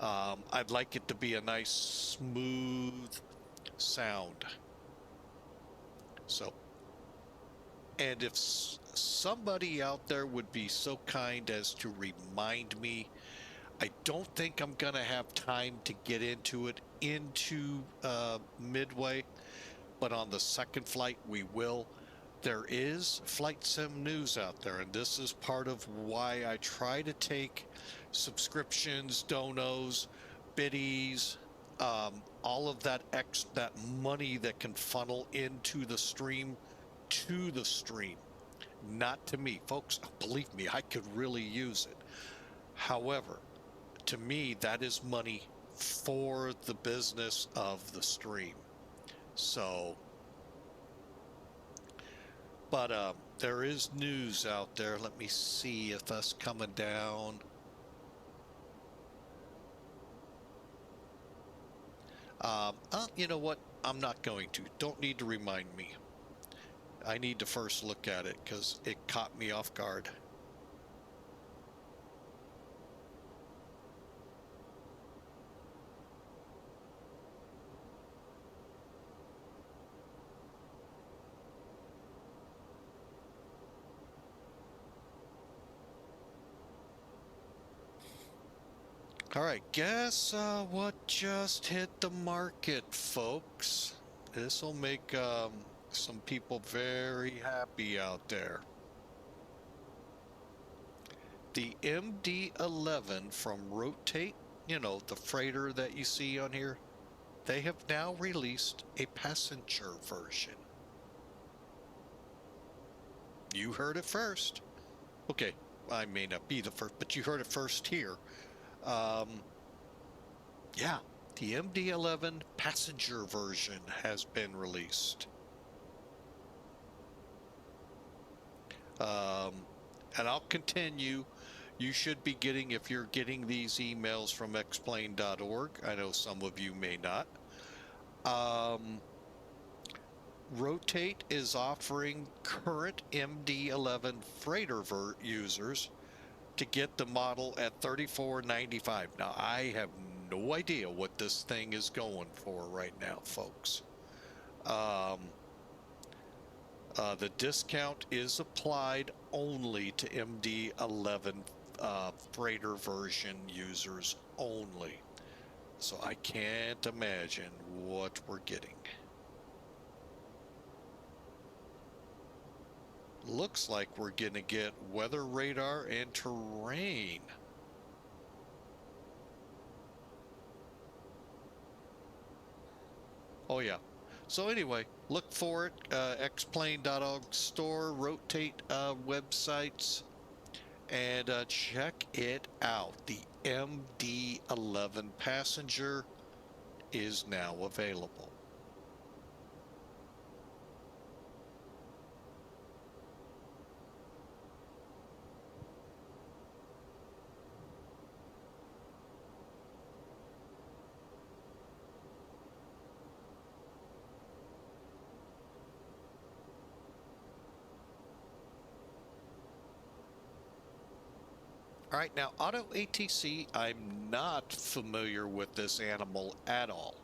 Speaker 1: I'd like it to be a nice, smooth sound. So, and if somebody out there would be so kind as to remind me, I don't think I'm going to have time to get into Midway, but on the second flight we will. There is flight sim news out there, and this is part of why I try to take subscriptions, donos, biddies, all of that that money that can funnel into the stream to the stream, not to me. Folks, believe me, I could really use it. However, to me, that is money for the business of the stream. So, but there is news out there. Let me see if that's coming down. You know what? I'm not going to. Don't need to remind me. I need to first look at it because it caught me off guard. All right, guess what just hit the market, folks? This will make some people very happy out there. The MD-11 from Rotate, you know, the freighter that you see on here, they have now released a passenger version. You heard it first. Okay, I may not be the first, but you heard it first here. Yeah, the MD-11 passenger version has been released. And I'll continue. You should be getting, if you're getting these emails from explain.org, I know some of you may not. Rotate is offering current MD-11 freighter users to get the model at $34.95. Now, I have no idea what this thing is going for right now, folks. The discount is applied only to MD-11 freighter version users only. So I can't imagine what we're getting. Looks like we're going to get weather radar and terrain. Oh yeah. So anyway, look for it. Explain.org store, Rotate websites, and check it out. The MD-11 passenger is now available. All right, now Auto ATC, I'm not familiar with this animal at all.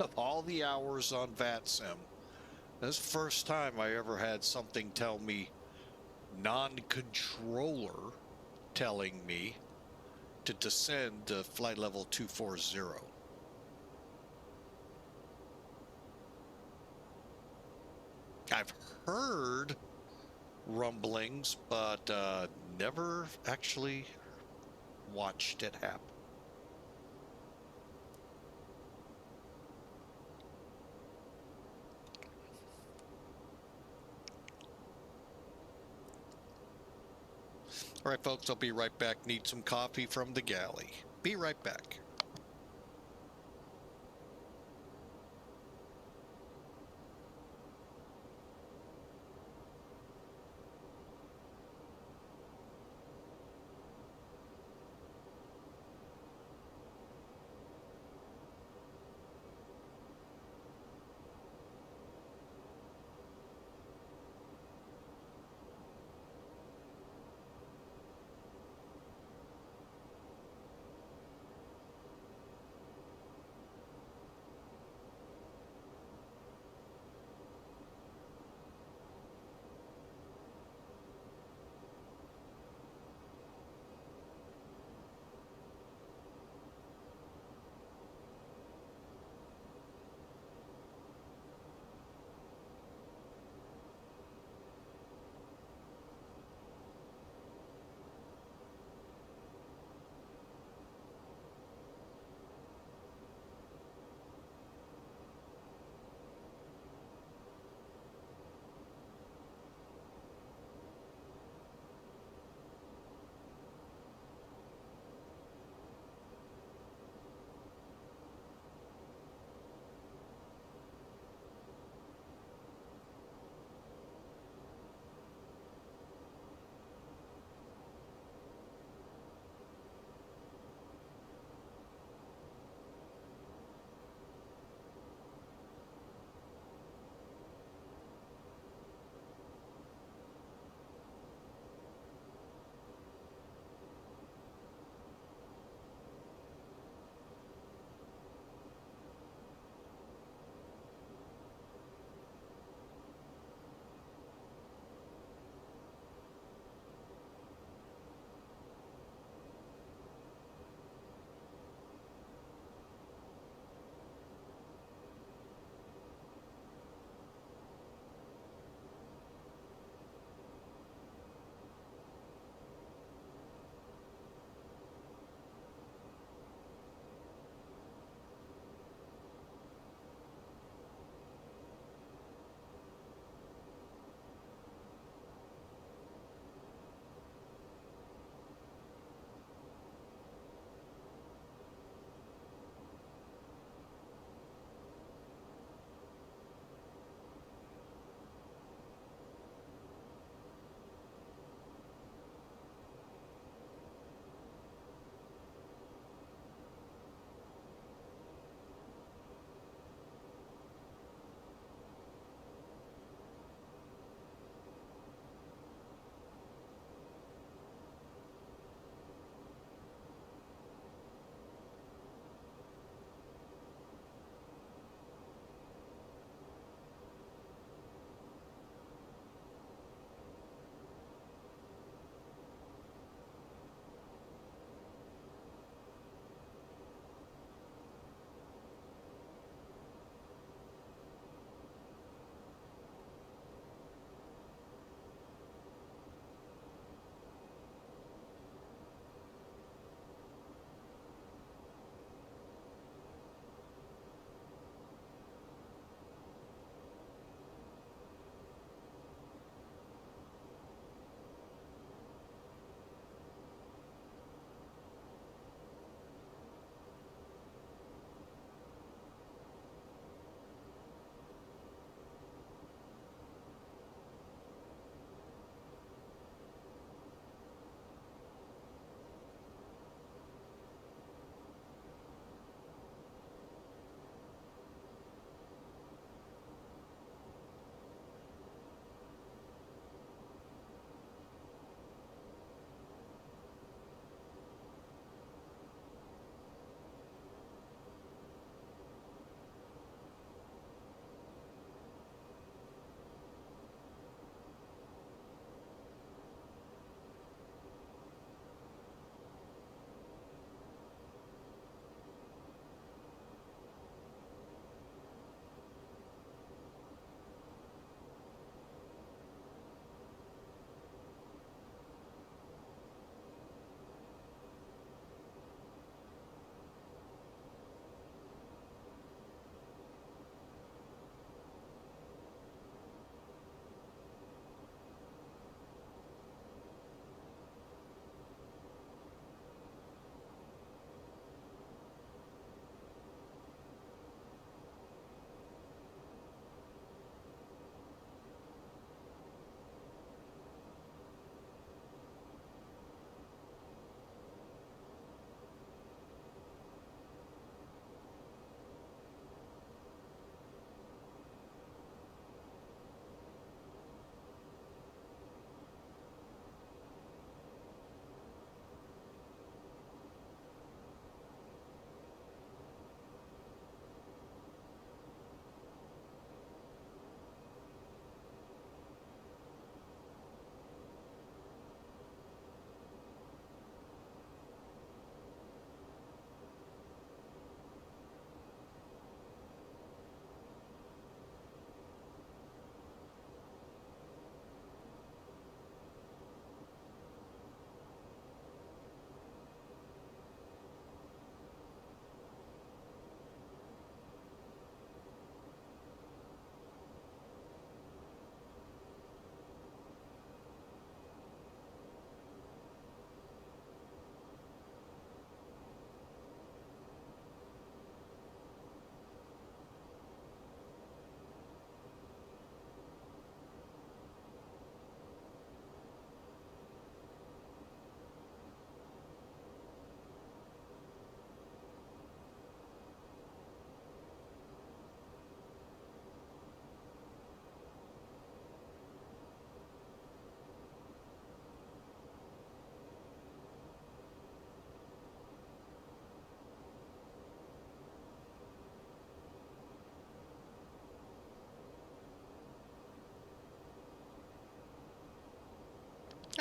Speaker 1: Of all the hours on VATSIM, this is the first time I ever had something tell me, non-controller telling me to descend to flight level 240. I've heard rumblings, but never actually watched it happen. All right, folks, I'll be right back. Need some coffee from the galley. Be right back.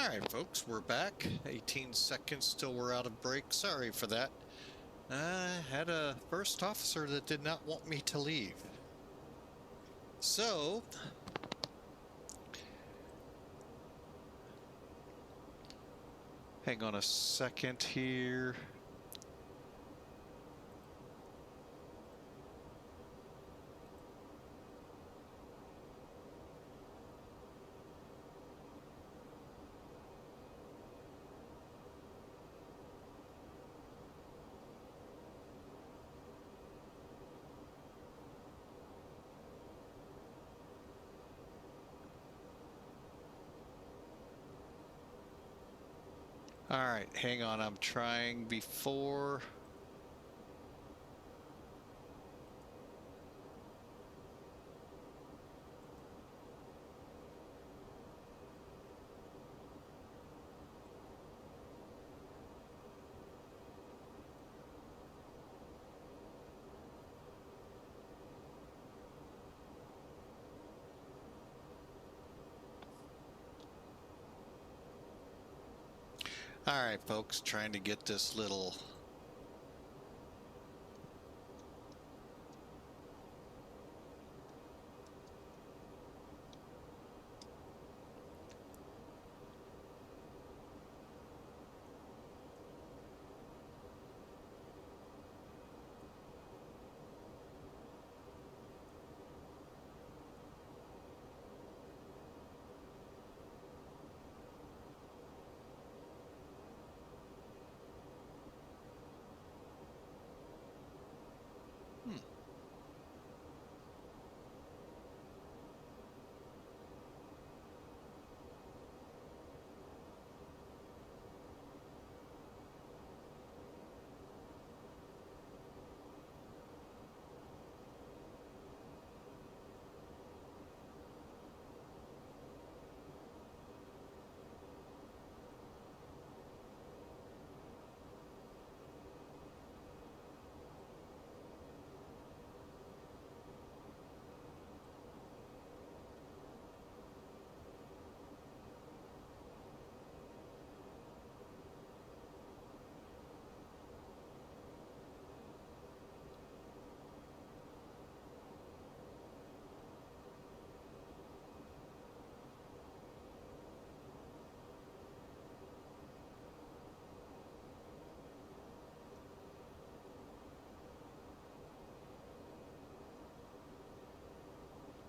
Speaker 1: All right, folks, we're back. 18 seconds till we're out of break. Sorry for that. I had a first officer that did not want me to leave. So, hang on a second here. All right, hang on. I'm trying before. All right, folks, trying to get this little.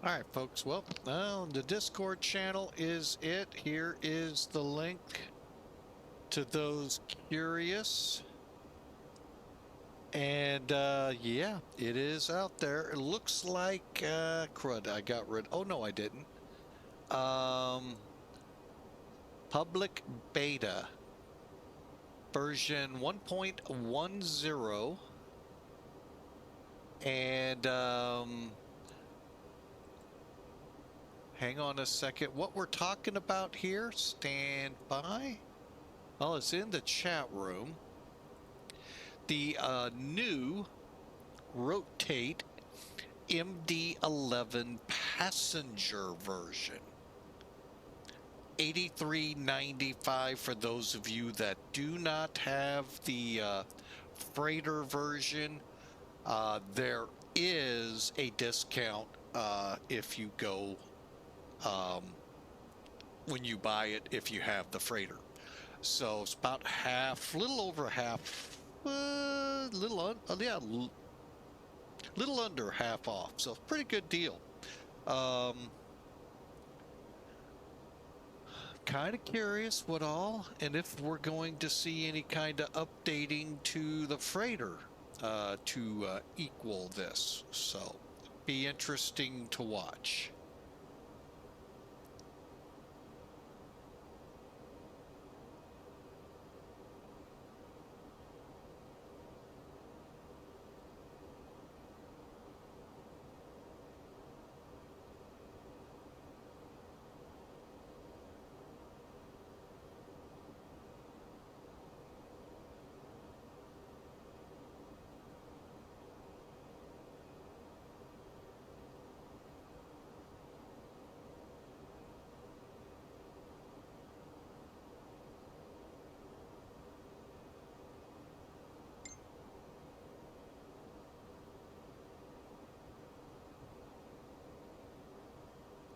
Speaker 1: All right, folks. Well, the Discord channel is it. Here is the link to those curious. And yeah, it is out there. It looks like crud. I got rid. Oh no, I didn't. Public beta version 1.10, and hang on a second. What we're talking about here? Stand by. Well, it's in the chat room. The new Rotate MD-11 passenger version. 83.95 for those of you that do not have the freighter version. There is a discount if you go when you buy it, if you have the freighter. So it's about half, little over half, little under half off. So pretty good deal. Kind of curious what all, and if we're going to see any kind of updating to the freighter to equal this. So be interesting to watch.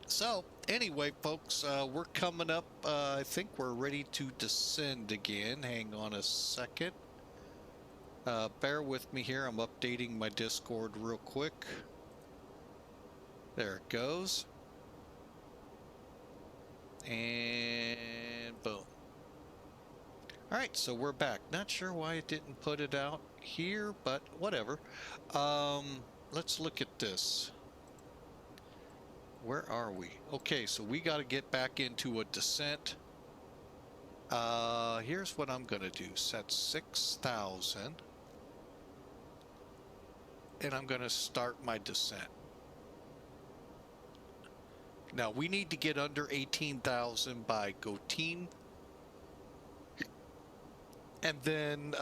Speaker 1: So anyway, folks, we're coming up. I think we're ready to descend again. Hang on a second. Bear with me here. I'm updating my Discord real quick. There it goes. And boom. All right, so we're back. Not sure why it didn't put it out here, but whatever. Let's look at this. Where are we? Okay, so we got to get back into a descent. Here's what I'm going to do. Set 6,000. And I'm going to start my descent. Now, we need to get under 18,000 by Goteen. And then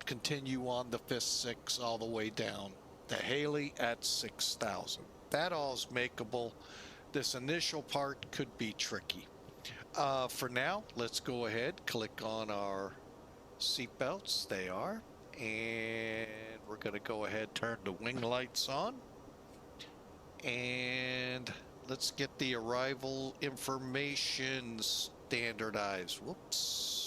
Speaker 1: continue on the 5th 6 all the way down to Haley at 6,000. That all is makeable. This initial part could be tricky. For now, let's go ahead, click on our seatbelts. They are. And we're going to go ahead, turn the wing lights on. And let's get the arrival information standardized. Whoops.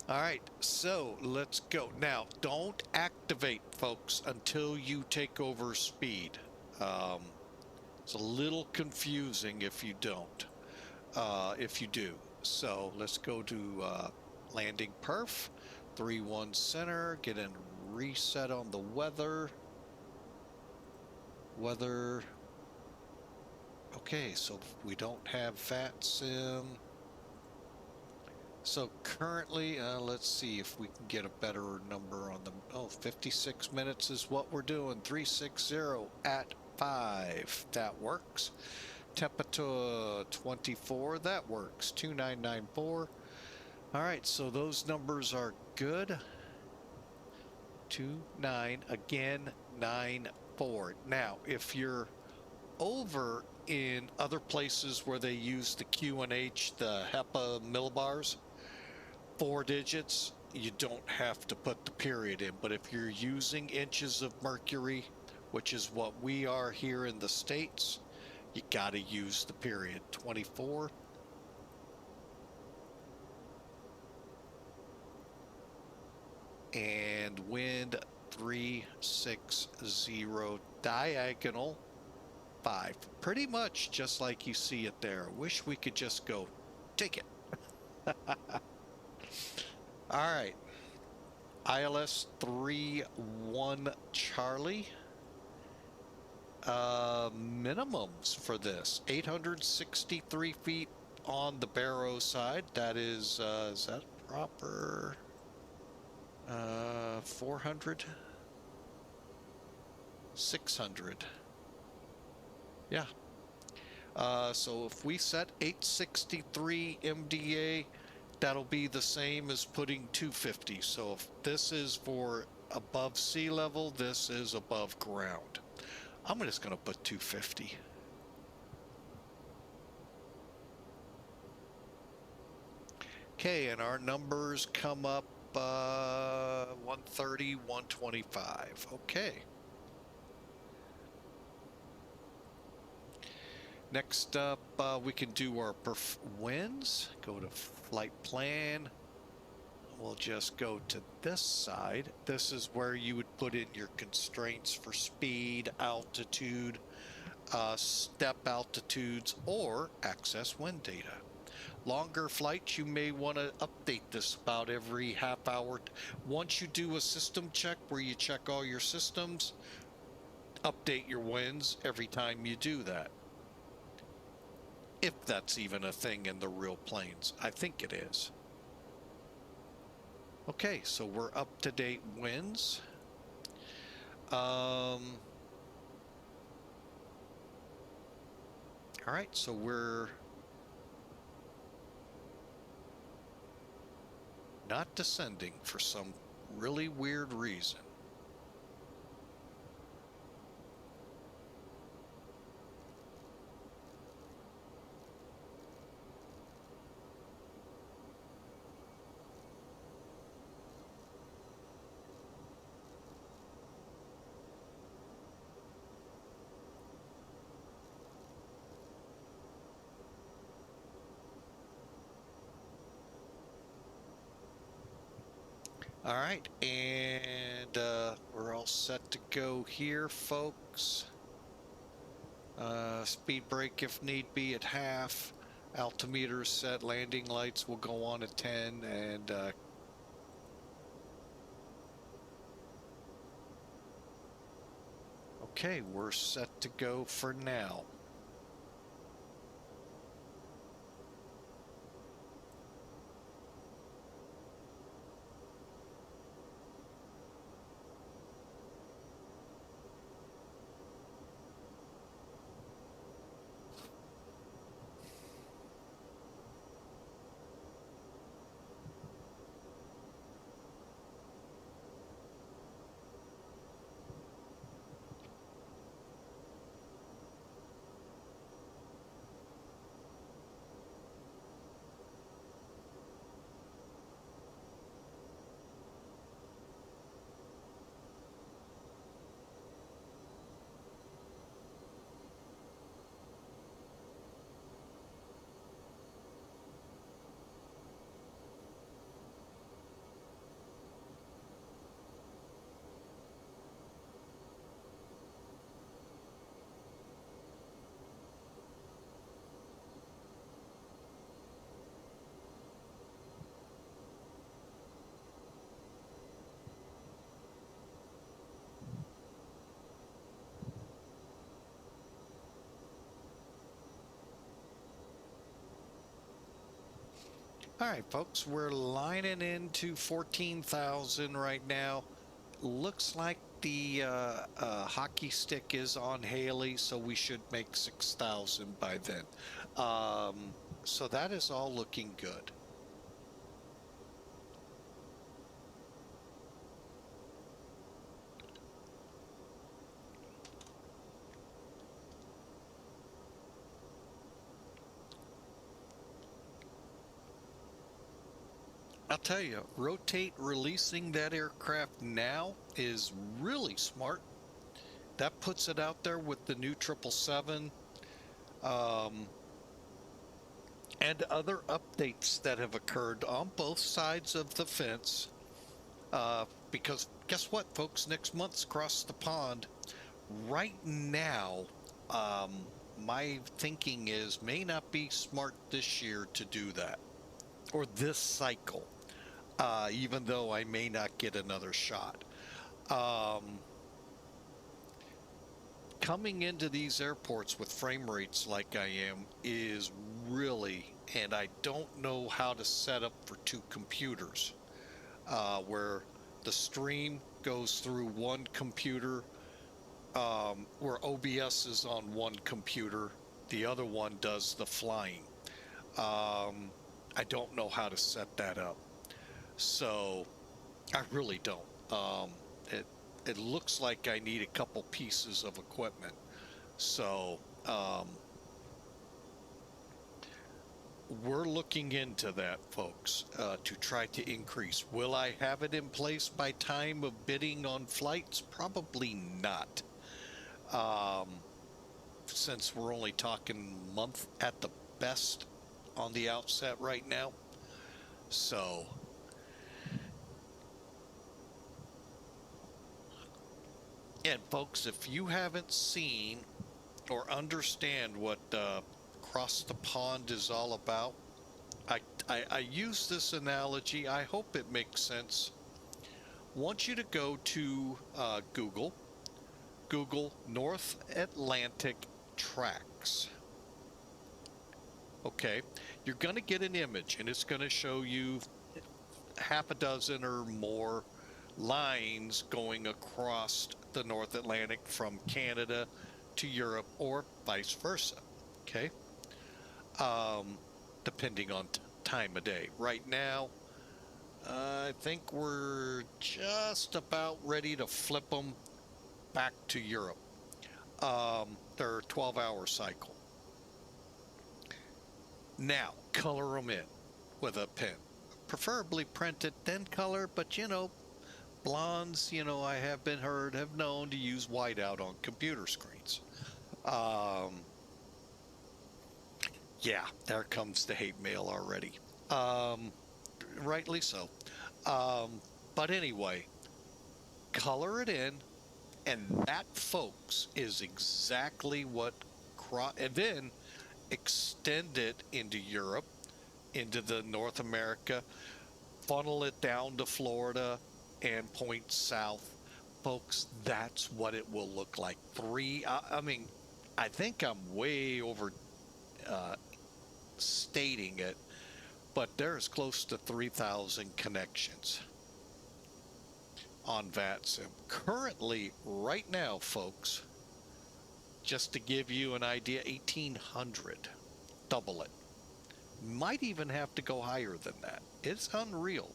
Speaker 1: All right, so let's go. Now, don't activate, folks, until you take over speed. It's a little confusing if you don't, if you do. So let's go to landing perf, 3-1 center, get in reset on the weather. Okay, so we don't have VATSIM. So currently, let's see if we can get a better number on the, 56 minutes is what we're doing. 360 at 5. That works. Temperature 24. That works. 2994. All right, so those numbers are good. 29 again 94. Now, if you're over in other places where they use the QNH, the HEPA millibars, 4 digits, you don't have to put the period in. But if you're using inches of mercury, which is what we are here in the States, you got to use the period. 24. And wind 360, diagonal 5. Pretty much just like you see it there. Wish we could just go take it. All right. ILS 3-1 Charlie. Minimums for this 863 feet on the Barrow side. That is that proper? 400, 600. Yeah. So if we set 863 MDA, that'll be the same as putting 250. So if this is for above sea level, this is above ground. I'm just going to put 250. Okay, and our numbers come up 130, 125. Okay. Next up, we can do our winds. Go to flight plan. We'll just go to this side. This is where you would put in your constraints for speed, altitude, step altitudes, or access wind data. Longer flights, you may want to update this about every half hour. Once you do a system check where you check all your systems, update your winds every time you do that. If that's even a thing in the real planes. I think it is. Okay, so we're up to date winds. All right, so we're not descending for some really weird reason. All right, and we're all set to go here, folks. Speed brake if need be at half. Altimeter set. Landing lights will go on at 10, and okay, we're set to go for now. All right, folks, we're lining into 14,000 right now. Looks like the hockey stick is on Haley, so we should make 6,000 by then. So that is all looking good. I'll tell you, rotate releasing that aircraft now is really smart. That puts it out there with the new 777 and other updates that have occurred on both sides of the fence. Because guess what, folks? Next month's across the pond. Right now, my thinking is may not be smart this year to do that, or this cycle, even though I may not get another shot. Coming into these airports with frame rates like I am is really, and I don't know how to set up for two computers, where the stream goes through one computer, where OBS is on one computer, the other one does the flying. I don't know how to set that up, so I really don't. It looks like I need a couple pieces of equipment, so we're looking into that, folks, to try to increase. Will I have it in place by time of bidding on flights? Probably not. Since we're only talking month at the best on the outset right now. So, and folks, if you haven't seen or understand what Cross the Pond is all about, I use this analogy. I hope it makes sense. Want you to go to Google North Atlantic tracks. Okay, you're going to get an image, and it's going to show you half a dozen or more lines going across the North Atlantic from Canada to Europe or vice versa. Okay, depending on time of day. Right now, I think we're just about ready to flip them back to Europe. They're 12-hour cycle. Now, color them in with a pen. Preferably printed, then color, but blondes, I have been have known to use whiteout on computer screens. Yeah, there comes the hate mail already. Rightly so. But anyway, color it in, and that, folks, is exactly what and then extend it into Europe, into the North America, funnel it down to Florida, and point south. Folks, that's what it will look like. I mean, I think I'm way over uh, stating it, but there's close to 3,000 connections on VATSIM. Currently, right now, folks, just to give you an idea, 1,800. Double it. Might even have to go higher than that. It's unreal.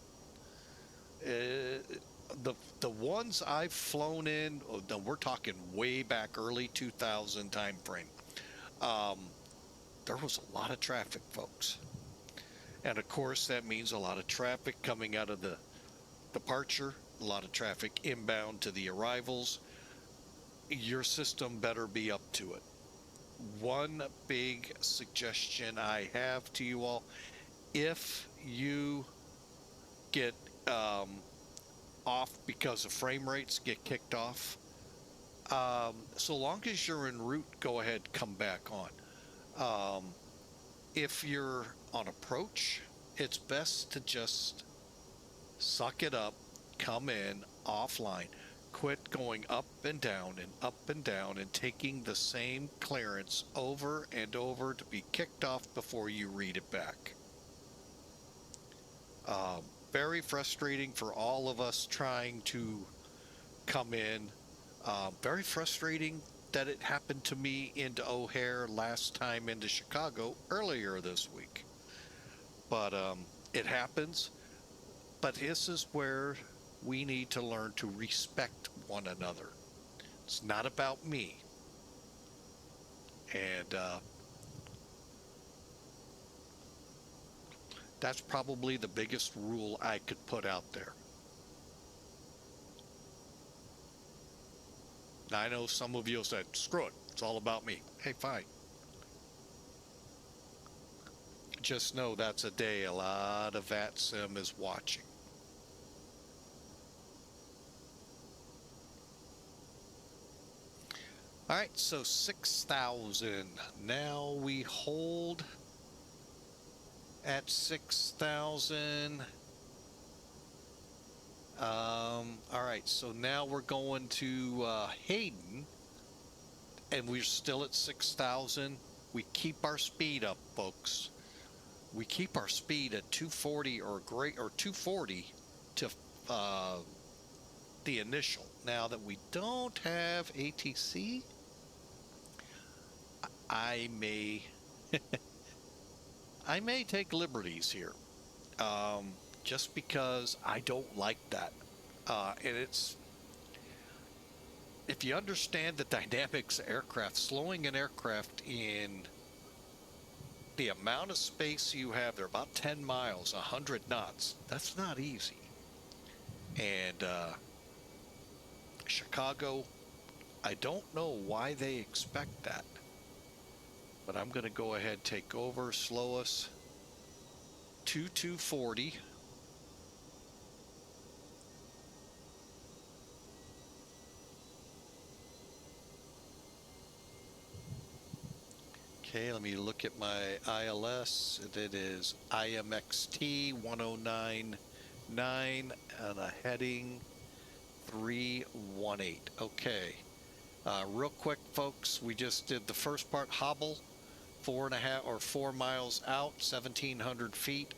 Speaker 1: The ones I've flown in, we're talking way back early 2000 time frame. There was a lot of traffic, folks, and of course that means a lot of traffic coming out of the departure, a lot of traffic inbound to the arrivals. Your system better be up to it. One big suggestion I have to you all: if you get off because of frame rates, get kicked off, so long as you're en route, go ahead, come back on. If you're on approach, it's best to just suck it up, come in offline, quit going up and down and taking the same clearance over and over to be kicked off before you read it back. Very frustrating for all of us trying to come in. Very frustrating that it happened to me into O'Hare, last time into Chicago earlier this week. But it happens. But this is where we need to learn to respect one another. It's not about me. And that's probably the biggest rule I could put out there. Now, I know some of you said, screw it, it's all about me. Hey, fine. Just know that's a day a lot of VATSIM is watching. All right, so 6,000. Now we hold at 6,000. All right, so now we're going to Hayden, and we're still at 6,000. We keep our speed up, folks. We keep our speed at 240 or 240 to the initial. Now that we don't have ATC, I may I may take liberties here, just because I don't like that. And it's, if you understand the dynamics of aircraft, slowing an aircraft in the amount of space you have, they're about 10 miles, 100 knots. That's not easy. And Chicago, I don't know why they expect that. But I'm going to go ahead, take over, slow us to 240. Okay, let me look at my ILS. It is IMXT 1099 and a heading 318. Okay. Real quick, folks, we just did the first part, hobble, 4 miles out, 1,700 feet,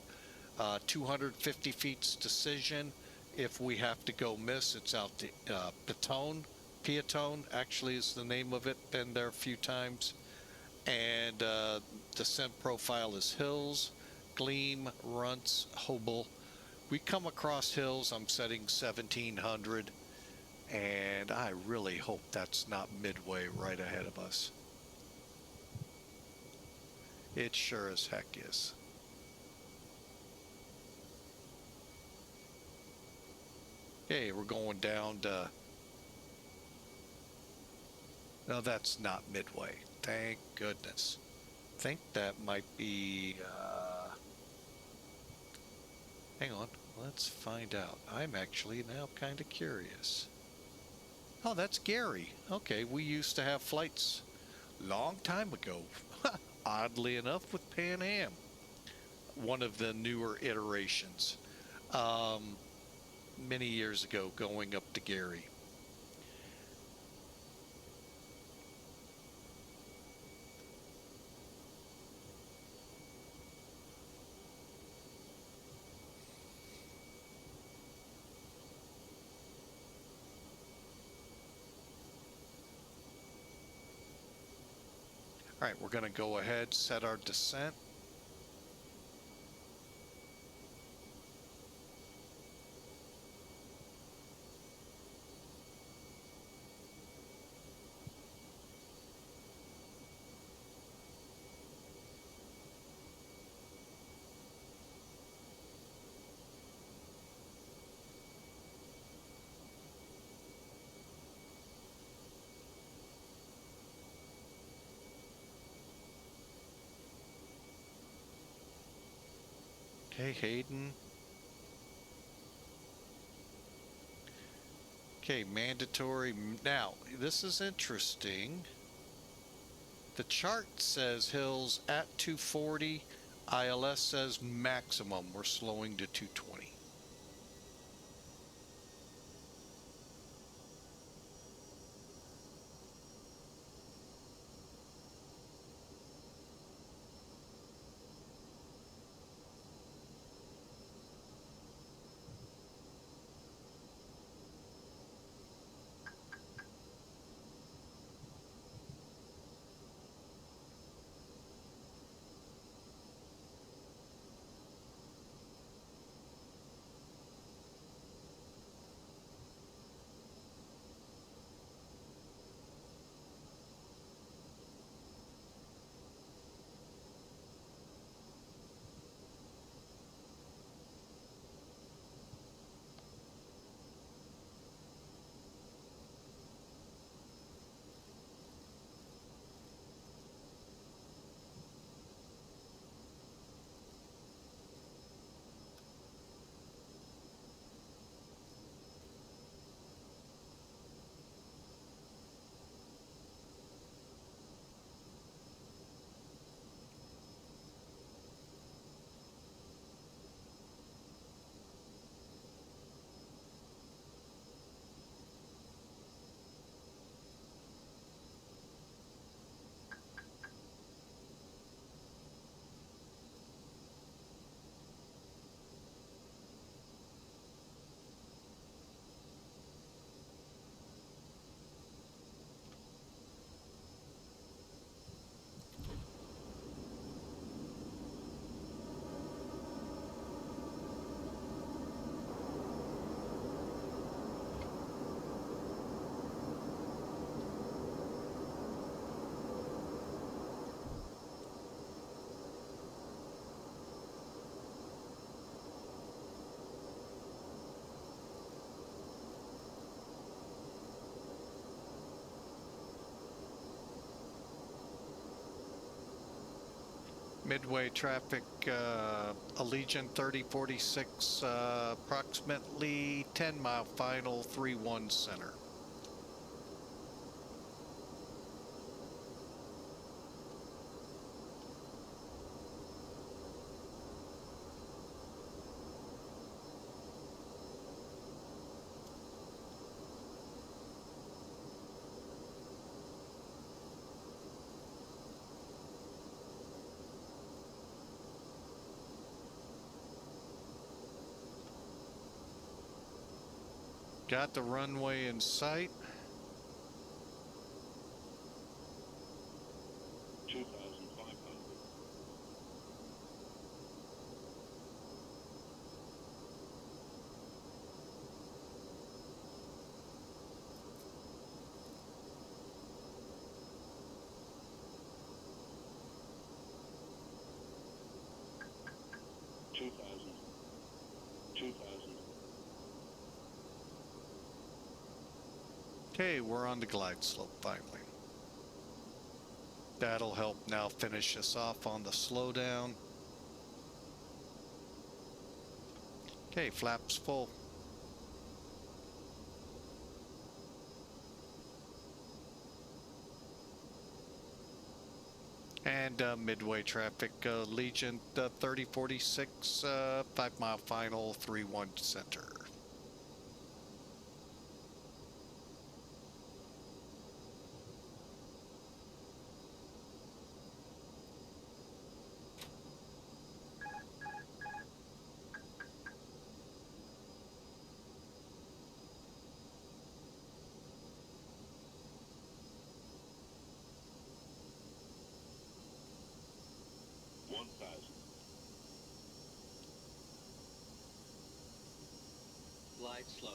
Speaker 1: 250 feet decision. If we have to go miss, it's out to Piatone actually is the name of it. Been there a few times. And descent profile is hills, Gleam, Runts, Hobel. We come across hills, I'm setting 1,700. And I really hope that's not Midway right ahead of us. It sure as heck is. Okay, we're going down to... No, that's not Midway. Thank goodness. I think that might be... hang on. Let's find out. I'm actually now kind of curious. Oh, that's Gary. Okay, we used to have flights long time ago. Oddly enough, with Pan Am, one of the newer iterations. Um, Many years ago, going up to Gary. All right, we're going to go ahead, set our descent. Okay, Hayden. Okay, mandatory. Now, this is interesting. The chart says hills at 240. ILS says maximum. We're slowing to 220. Midway traffic, Allegiant 3046, approximately 10-mile final, 3-1 center. Got the runway in sight.
Speaker 4: 2,500.
Speaker 1: Okay, we're on the glide slope finally. That'll help now finish us off on the slowdown. Okay, flaps full. And Midway traffic, Legion 3046, 5 mile final, 3-1 center.
Speaker 5: Glide slow.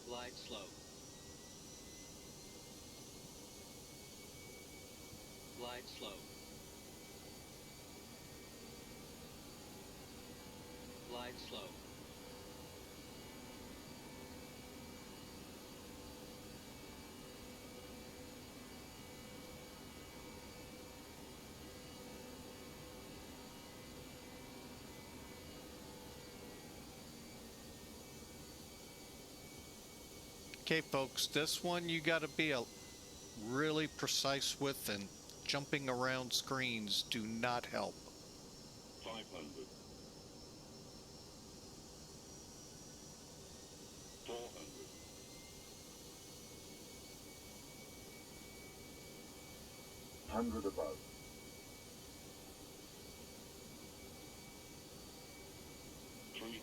Speaker 5: Glide slow. Glide slow. Glide slow.
Speaker 1: Okay, folks, this one you got to be really precise with, and jumping around screens do not help.
Speaker 4: 500. 400. 100 above. 300.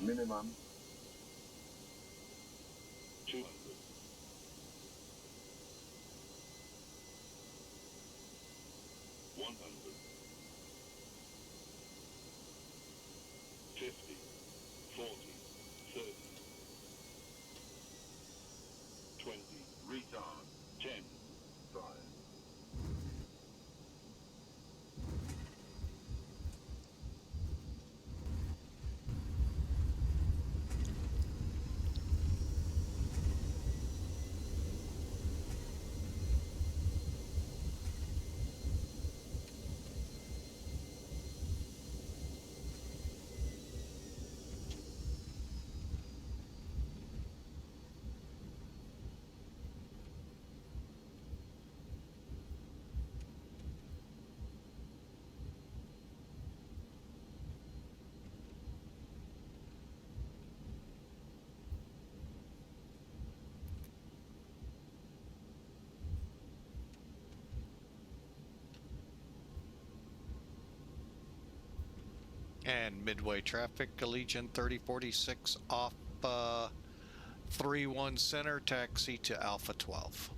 Speaker 4: 'Minimum. 200. 100. 50. 40. 30. 20. Retard. 10. 5.
Speaker 1: And Midway traffic, Allegiant 3046 off 3-1 center, taxi to Alpha 12.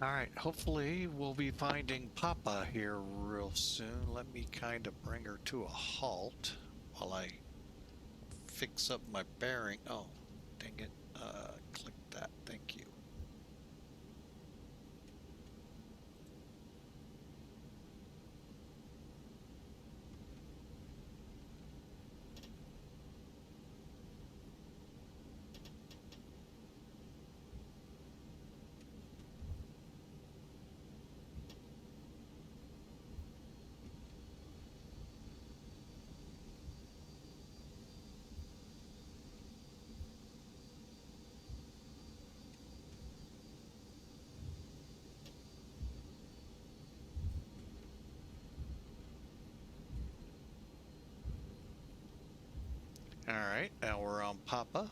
Speaker 1: All right, hopefully we'll be finding Papa here real soon. Let me kind of bring her to a halt while I fix up my bearing. Oh, dang it. Click that. Thank you. All right, now we're on Papa.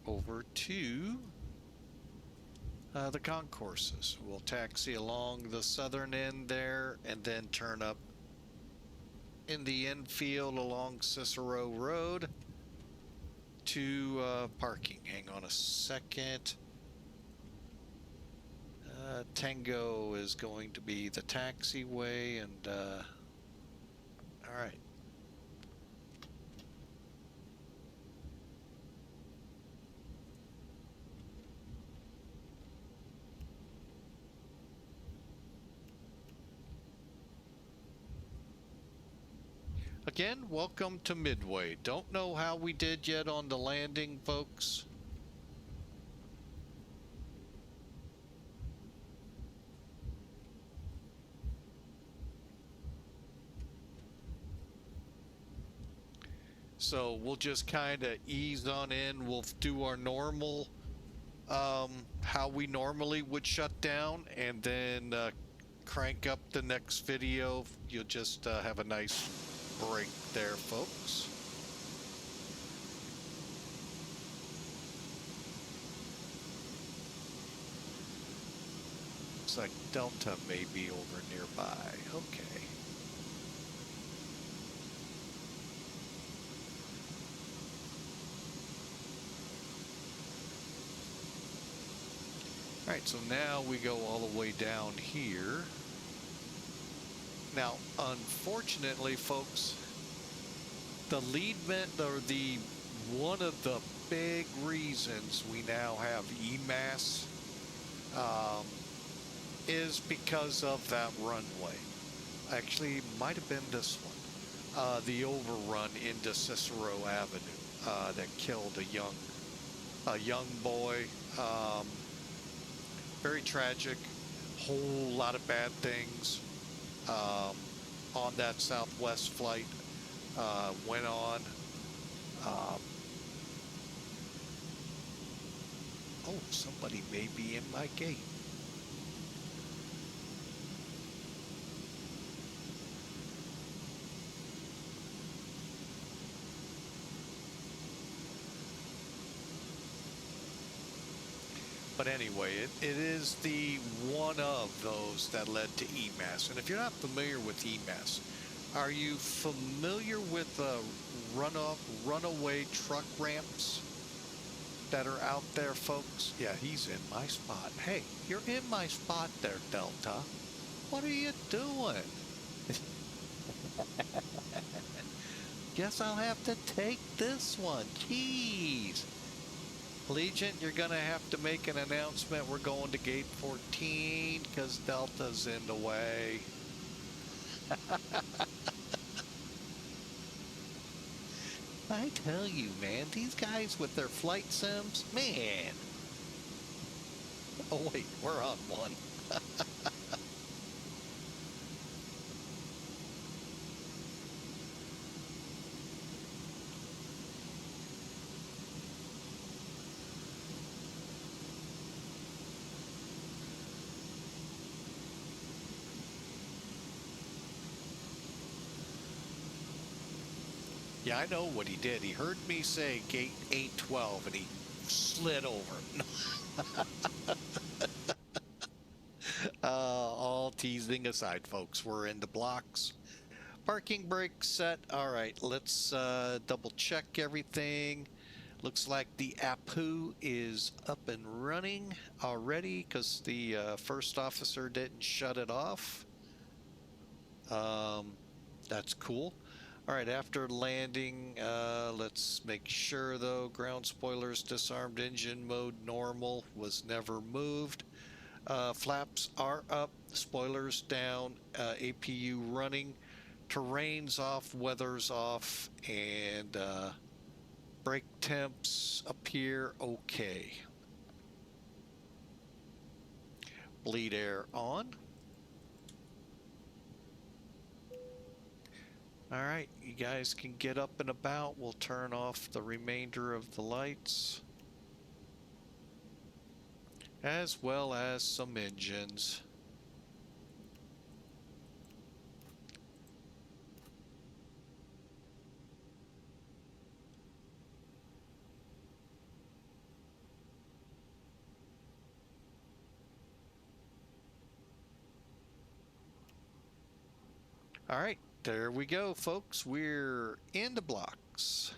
Speaker 1: Over to the concourses. We'll taxi along the southern end there and then turn up in the infield along Cicero Road to parking. Hang on a second. Tango is going to be the taxiway, and all right. Again, welcome to Midway. Don't know how we did yet on the landing, folks. So we'll just kind of ease on in. We'll do our normal, how we normally would shut down, and then crank up the next video. You'll just have a nice break there, folks. Looks like Delta may be over nearby. Okay. All right, so now we go all the way down here. Now, unfortunately, folks, the one of the big reasons we now have EMAS is because of that runway. Actually, might have been this one, the overrun into Cicero Avenue that killed a young boy. Very tragic. Whole lot of bad things on that Southwest flight went on. Oh, somebody may be in my gate. But anyway, it is the one of those that led to EMAS. And if you're not familiar with EMAS, are you familiar with runaway truck ramps that are out there, folks? Yeah, he's in my spot. Hey, you're in my spot there, Delta. What are you doing? Guess I'll have to take this one. Jeez. Allegiant, you're going to have to make an announcement. We're going to gate 14 because Delta's in the way. I tell you, man, these guys with their flight sims, man. Oh, wait, we're on one. Yeah, I know what he did. He heard me say gate 812 and he slid over. All teasing aside, folks, we're in the blocks. Parking brake set. All right, let's double check everything. Looks like the APU is up and running already because the first officer didn't shut it off. That's cool. All right, after landing, let's make sure, though, ground spoilers disarmed, engine mode normal, was never moved. Flaps are up, spoilers down, APU running, terrain's off, weather's off, and brake temps appear okay. Bleed air on. All right, you guys can get up and about. We'll turn off the remainder of the lights, as well as some engines. All right, there we go, folks. We're in the blocks.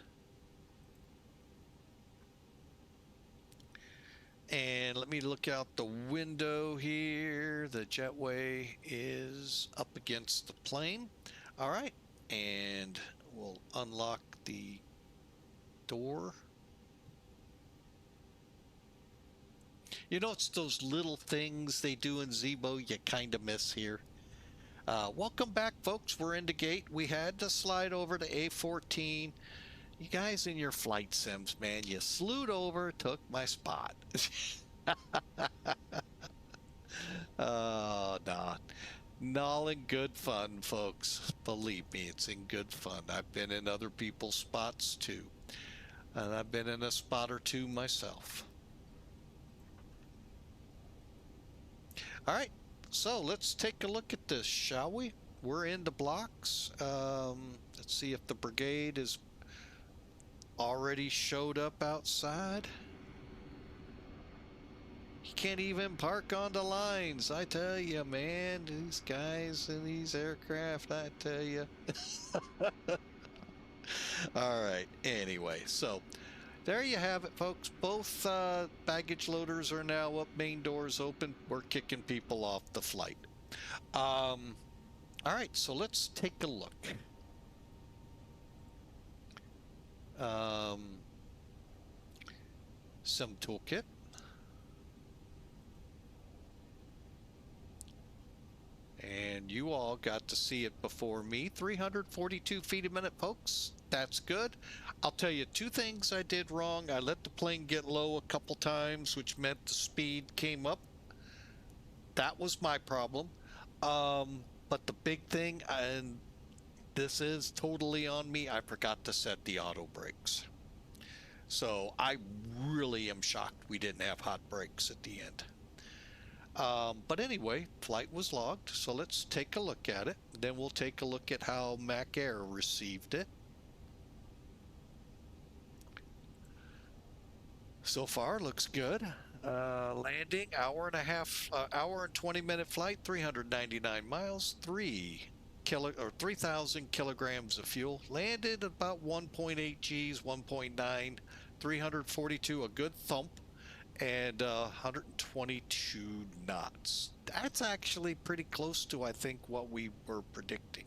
Speaker 1: And let me look out the window here. The jetway is up against the plane. All right, and we'll unlock the door. You know, it's those little things they do in Zebo you kind of miss here. Welcome back, folks. We're in the gate. We had to slide over to A14. You guys in your flight sims, man, you slewed over, took my spot. Oh, not all in good fun, folks. Believe me, it's in good fun. I've been in other people's spots too. And I've been in a spot or two myself. All right, so let's take a look at this, shall we? We're in the blocks. Let's see if the brigade is already showed up outside. You can't even park on the lines, I tell you, man. These guys in these aircraft, I tell you. All right, anyway, so there you have it, folks. Both baggage loaders are now up, main doors open. We're kicking people off the flight. All right, so let's take a look. Sim toolkit. And you all got to see it before me. 342 feet a minute, folks. That's good. I'll tell you two things I did wrong. I let the plane get low a couple times, which meant the speed came up. That was my problem. But the big thing, and this is totally on me, I forgot to set the auto brakes. So I really am shocked we didn't have hot brakes at the end. But anyway, flight was logged, so let's take a look at it. Then we'll take a look at how Mac Air received it. So far, looks good. Landing, hour and 20-minute flight, 399 miles, 3,000 kilograms of fuel. Landed about 1.8 Gs, 1.9, 342, a good thump, and 122 knots. That's actually pretty close to, I think, what we were predicting.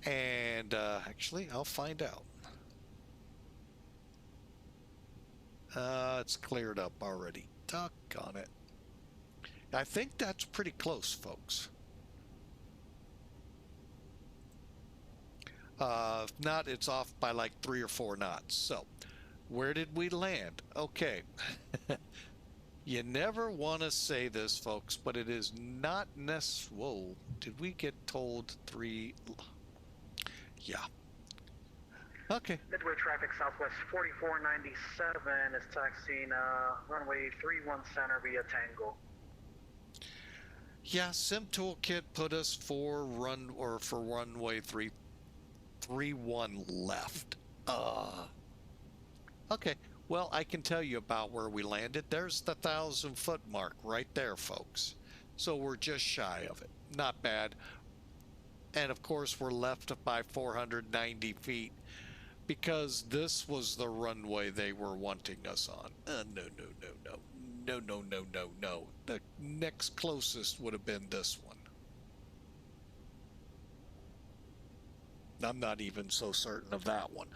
Speaker 1: And actually, I'll find out. It's cleared up already. Doggone it. I think that's pretty close, folks. If not, it's off by like 3 or 4 knots. So, where did we land? Okay. You never want to say this, folks, but it is not necessary. Whoa. Did we get told 3? Yeah. Okay.
Speaker 6: Midway traffic Southwest 4497 is taxiing runway 31 center via Tango.
Speaker 1: Yeah, Sim Toolkit put us for runway 331 left. Okay. Well, I can tell you about where we landed. There's the 1,000-foot mark right there, folks. So we're just shy of it. Not bad. And of course, we're left by 490 feet. Because this was the runway they were wanting us on. No. The next closest would have been this one. I'm not even so certain of that one.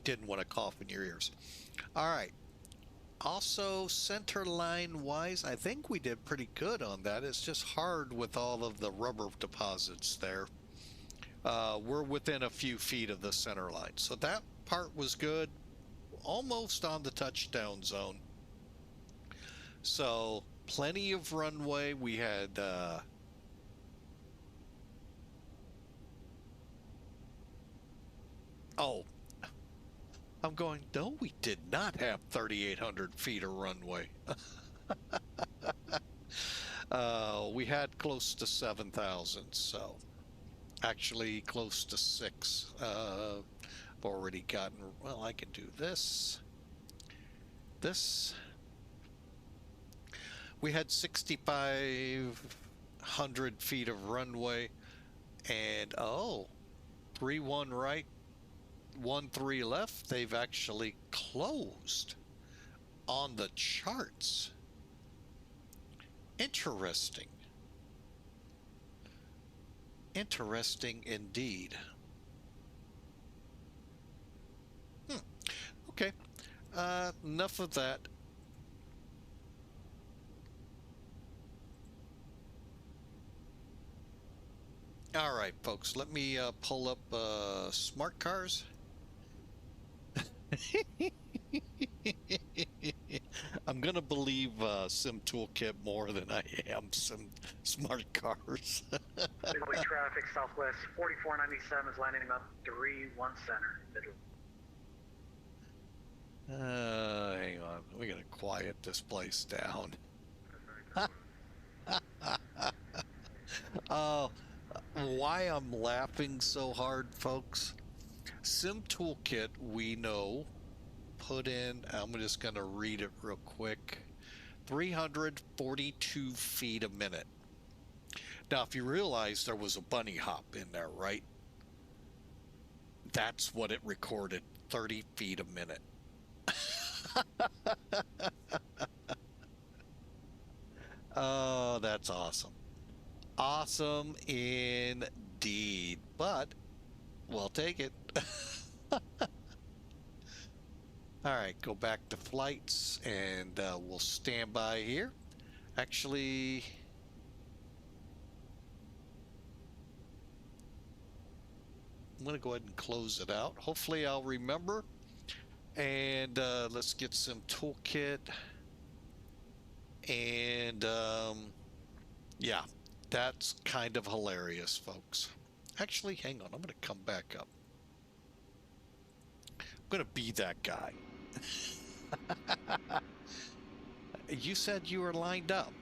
Speaker 1: Didn't want to cough in your ears. All right. Also, center line wise, I think we did pretty good on that. It's just hard with all of the rubber deposits there. We're within a few feet of the center line. So that part was good. Almost on the touchdown zone. So plenty of runway. We had... Oh. I'm going, no, we did not have 3,800 feet of runway. We had close to 7,000, so actually close to 6. I've already gotten, well, I can do this, we had 6,500 feet of runway, and 3-1 right, 1-3 left. They've actually closed on the charts. Interesting. Interesting indeed. Okay, enough of that. All right, folks, let me pull up smart cars. I'm gonna believe Sim Toolkit more than I am some smart cars.
Speaker 6: Midway traffic, Southwest 4497 is landing about 3-1 center.
Speaker 1: Hang on, we gotta quiet this place down. Why I'm laughing so hard, folks? Sim Toolkit, we know, put in, I'm just gonna read it real quick, 342 feet a minute. Now, if you realize there was a bunny hop in there, right? That's what it recorded, 30 feet a minute. Oh, that's awesome. Awesome indeed. But we'll take it. All right, go back to flights, and we'll stand by here. Actually, I'm going to go ahead and close it out. Hopefully I'll remember. And let's get some toolkit. And yeah, that's kind of hilarious, folks. Actually, hang on, I'm going to come back up. I'm going to be that guy. You said you were lined up.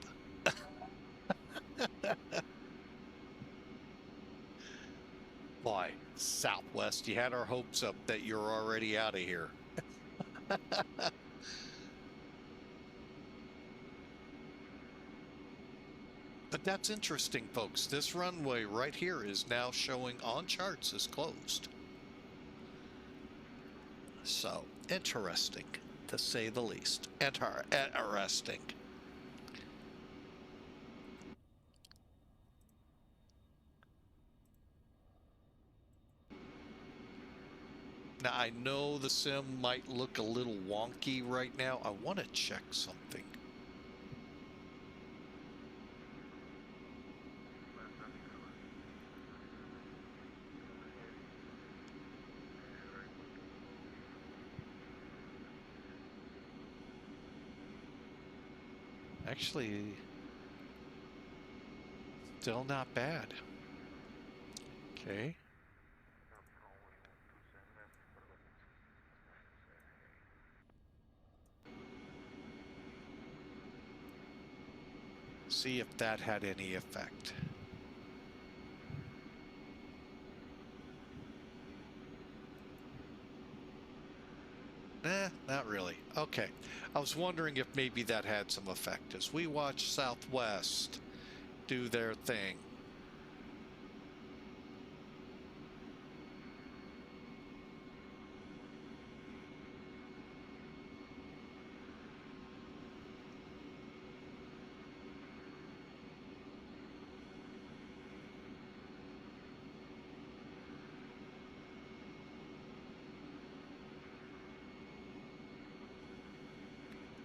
Speaker 1: Boy, Southwest, you had our hopes up that you're already out of here. But that's interesting, folks. This runway right here is now showing on charts as closed. So, interesting, to say the least. Interesting. Now, I know the sim might look a little wonky right now. I want to check something. Actually, still not bad. Okay. See if that had any effect. Nah, not really. Okay. I was wondering if maybe that had some effect as we watch Southwest do their thing.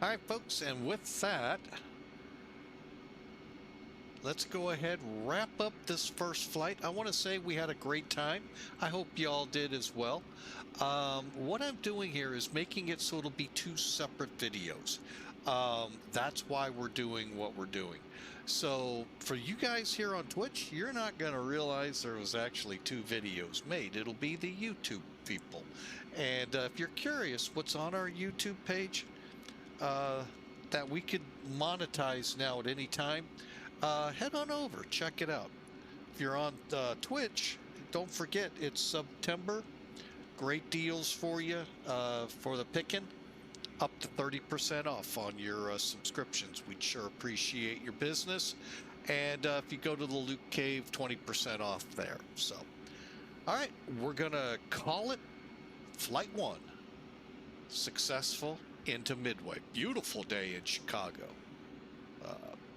Speaker 1: All right, folks, and with that, let's go ahead and wrap up this first flight. I want to say we had a great time. I hope y'all did as well. What I'm doing here is making it so it'll be two separate videos. That's why we're doing what we're doing. So for you guys here on Twitch, you're not going to realize there was actually two videos made. It'll be the YouTube people. And if you're curious what's on our YouTube page, that we could monetize now at any time, head on over, check it out. If you're on Twitch, don't forget it's September. Great deals for you for the picking. up to 30% off on your subscriptions. We'd sure appreciate your business. And if you go to the Luke Cave, 20% off there. So, all right, we're going to call it Flight 1. Successful into Midway. Beautiful day in Chicago.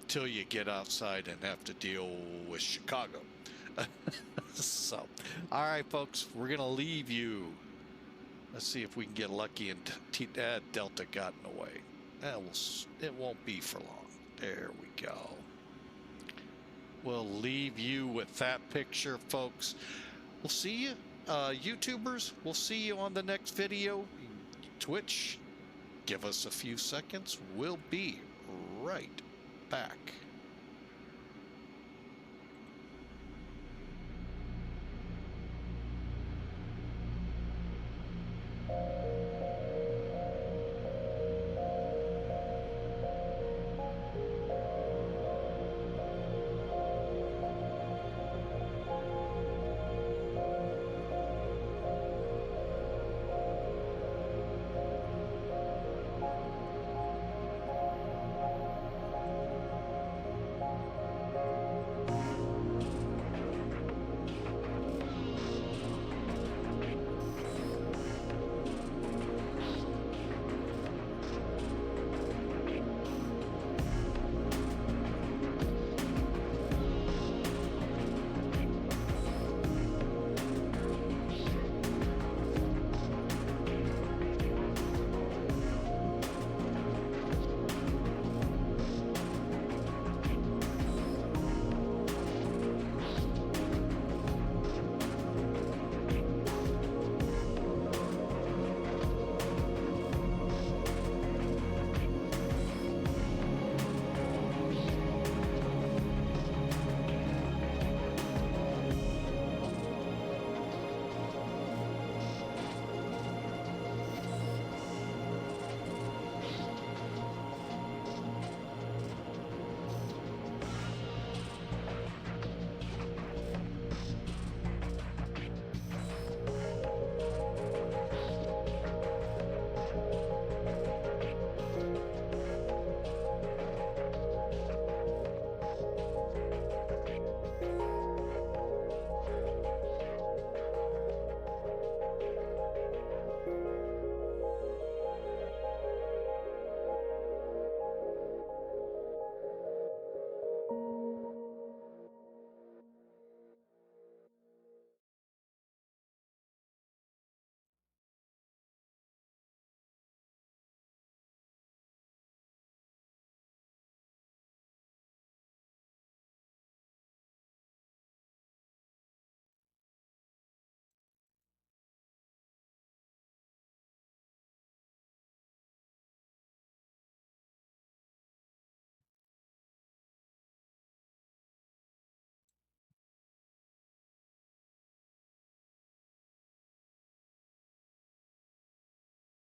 Speaker 1: Till you get outside and have to deal with Chicago. So, all right, folks, we're going to leave you. Let's see if we can get lucky and Delta got in the way. It won't be for long. There we go. We'll leave you with that picture, folks. We'll see you, YouTubers. We'll see you on the next video. Twitch, give us a few seconds. We'll be right back.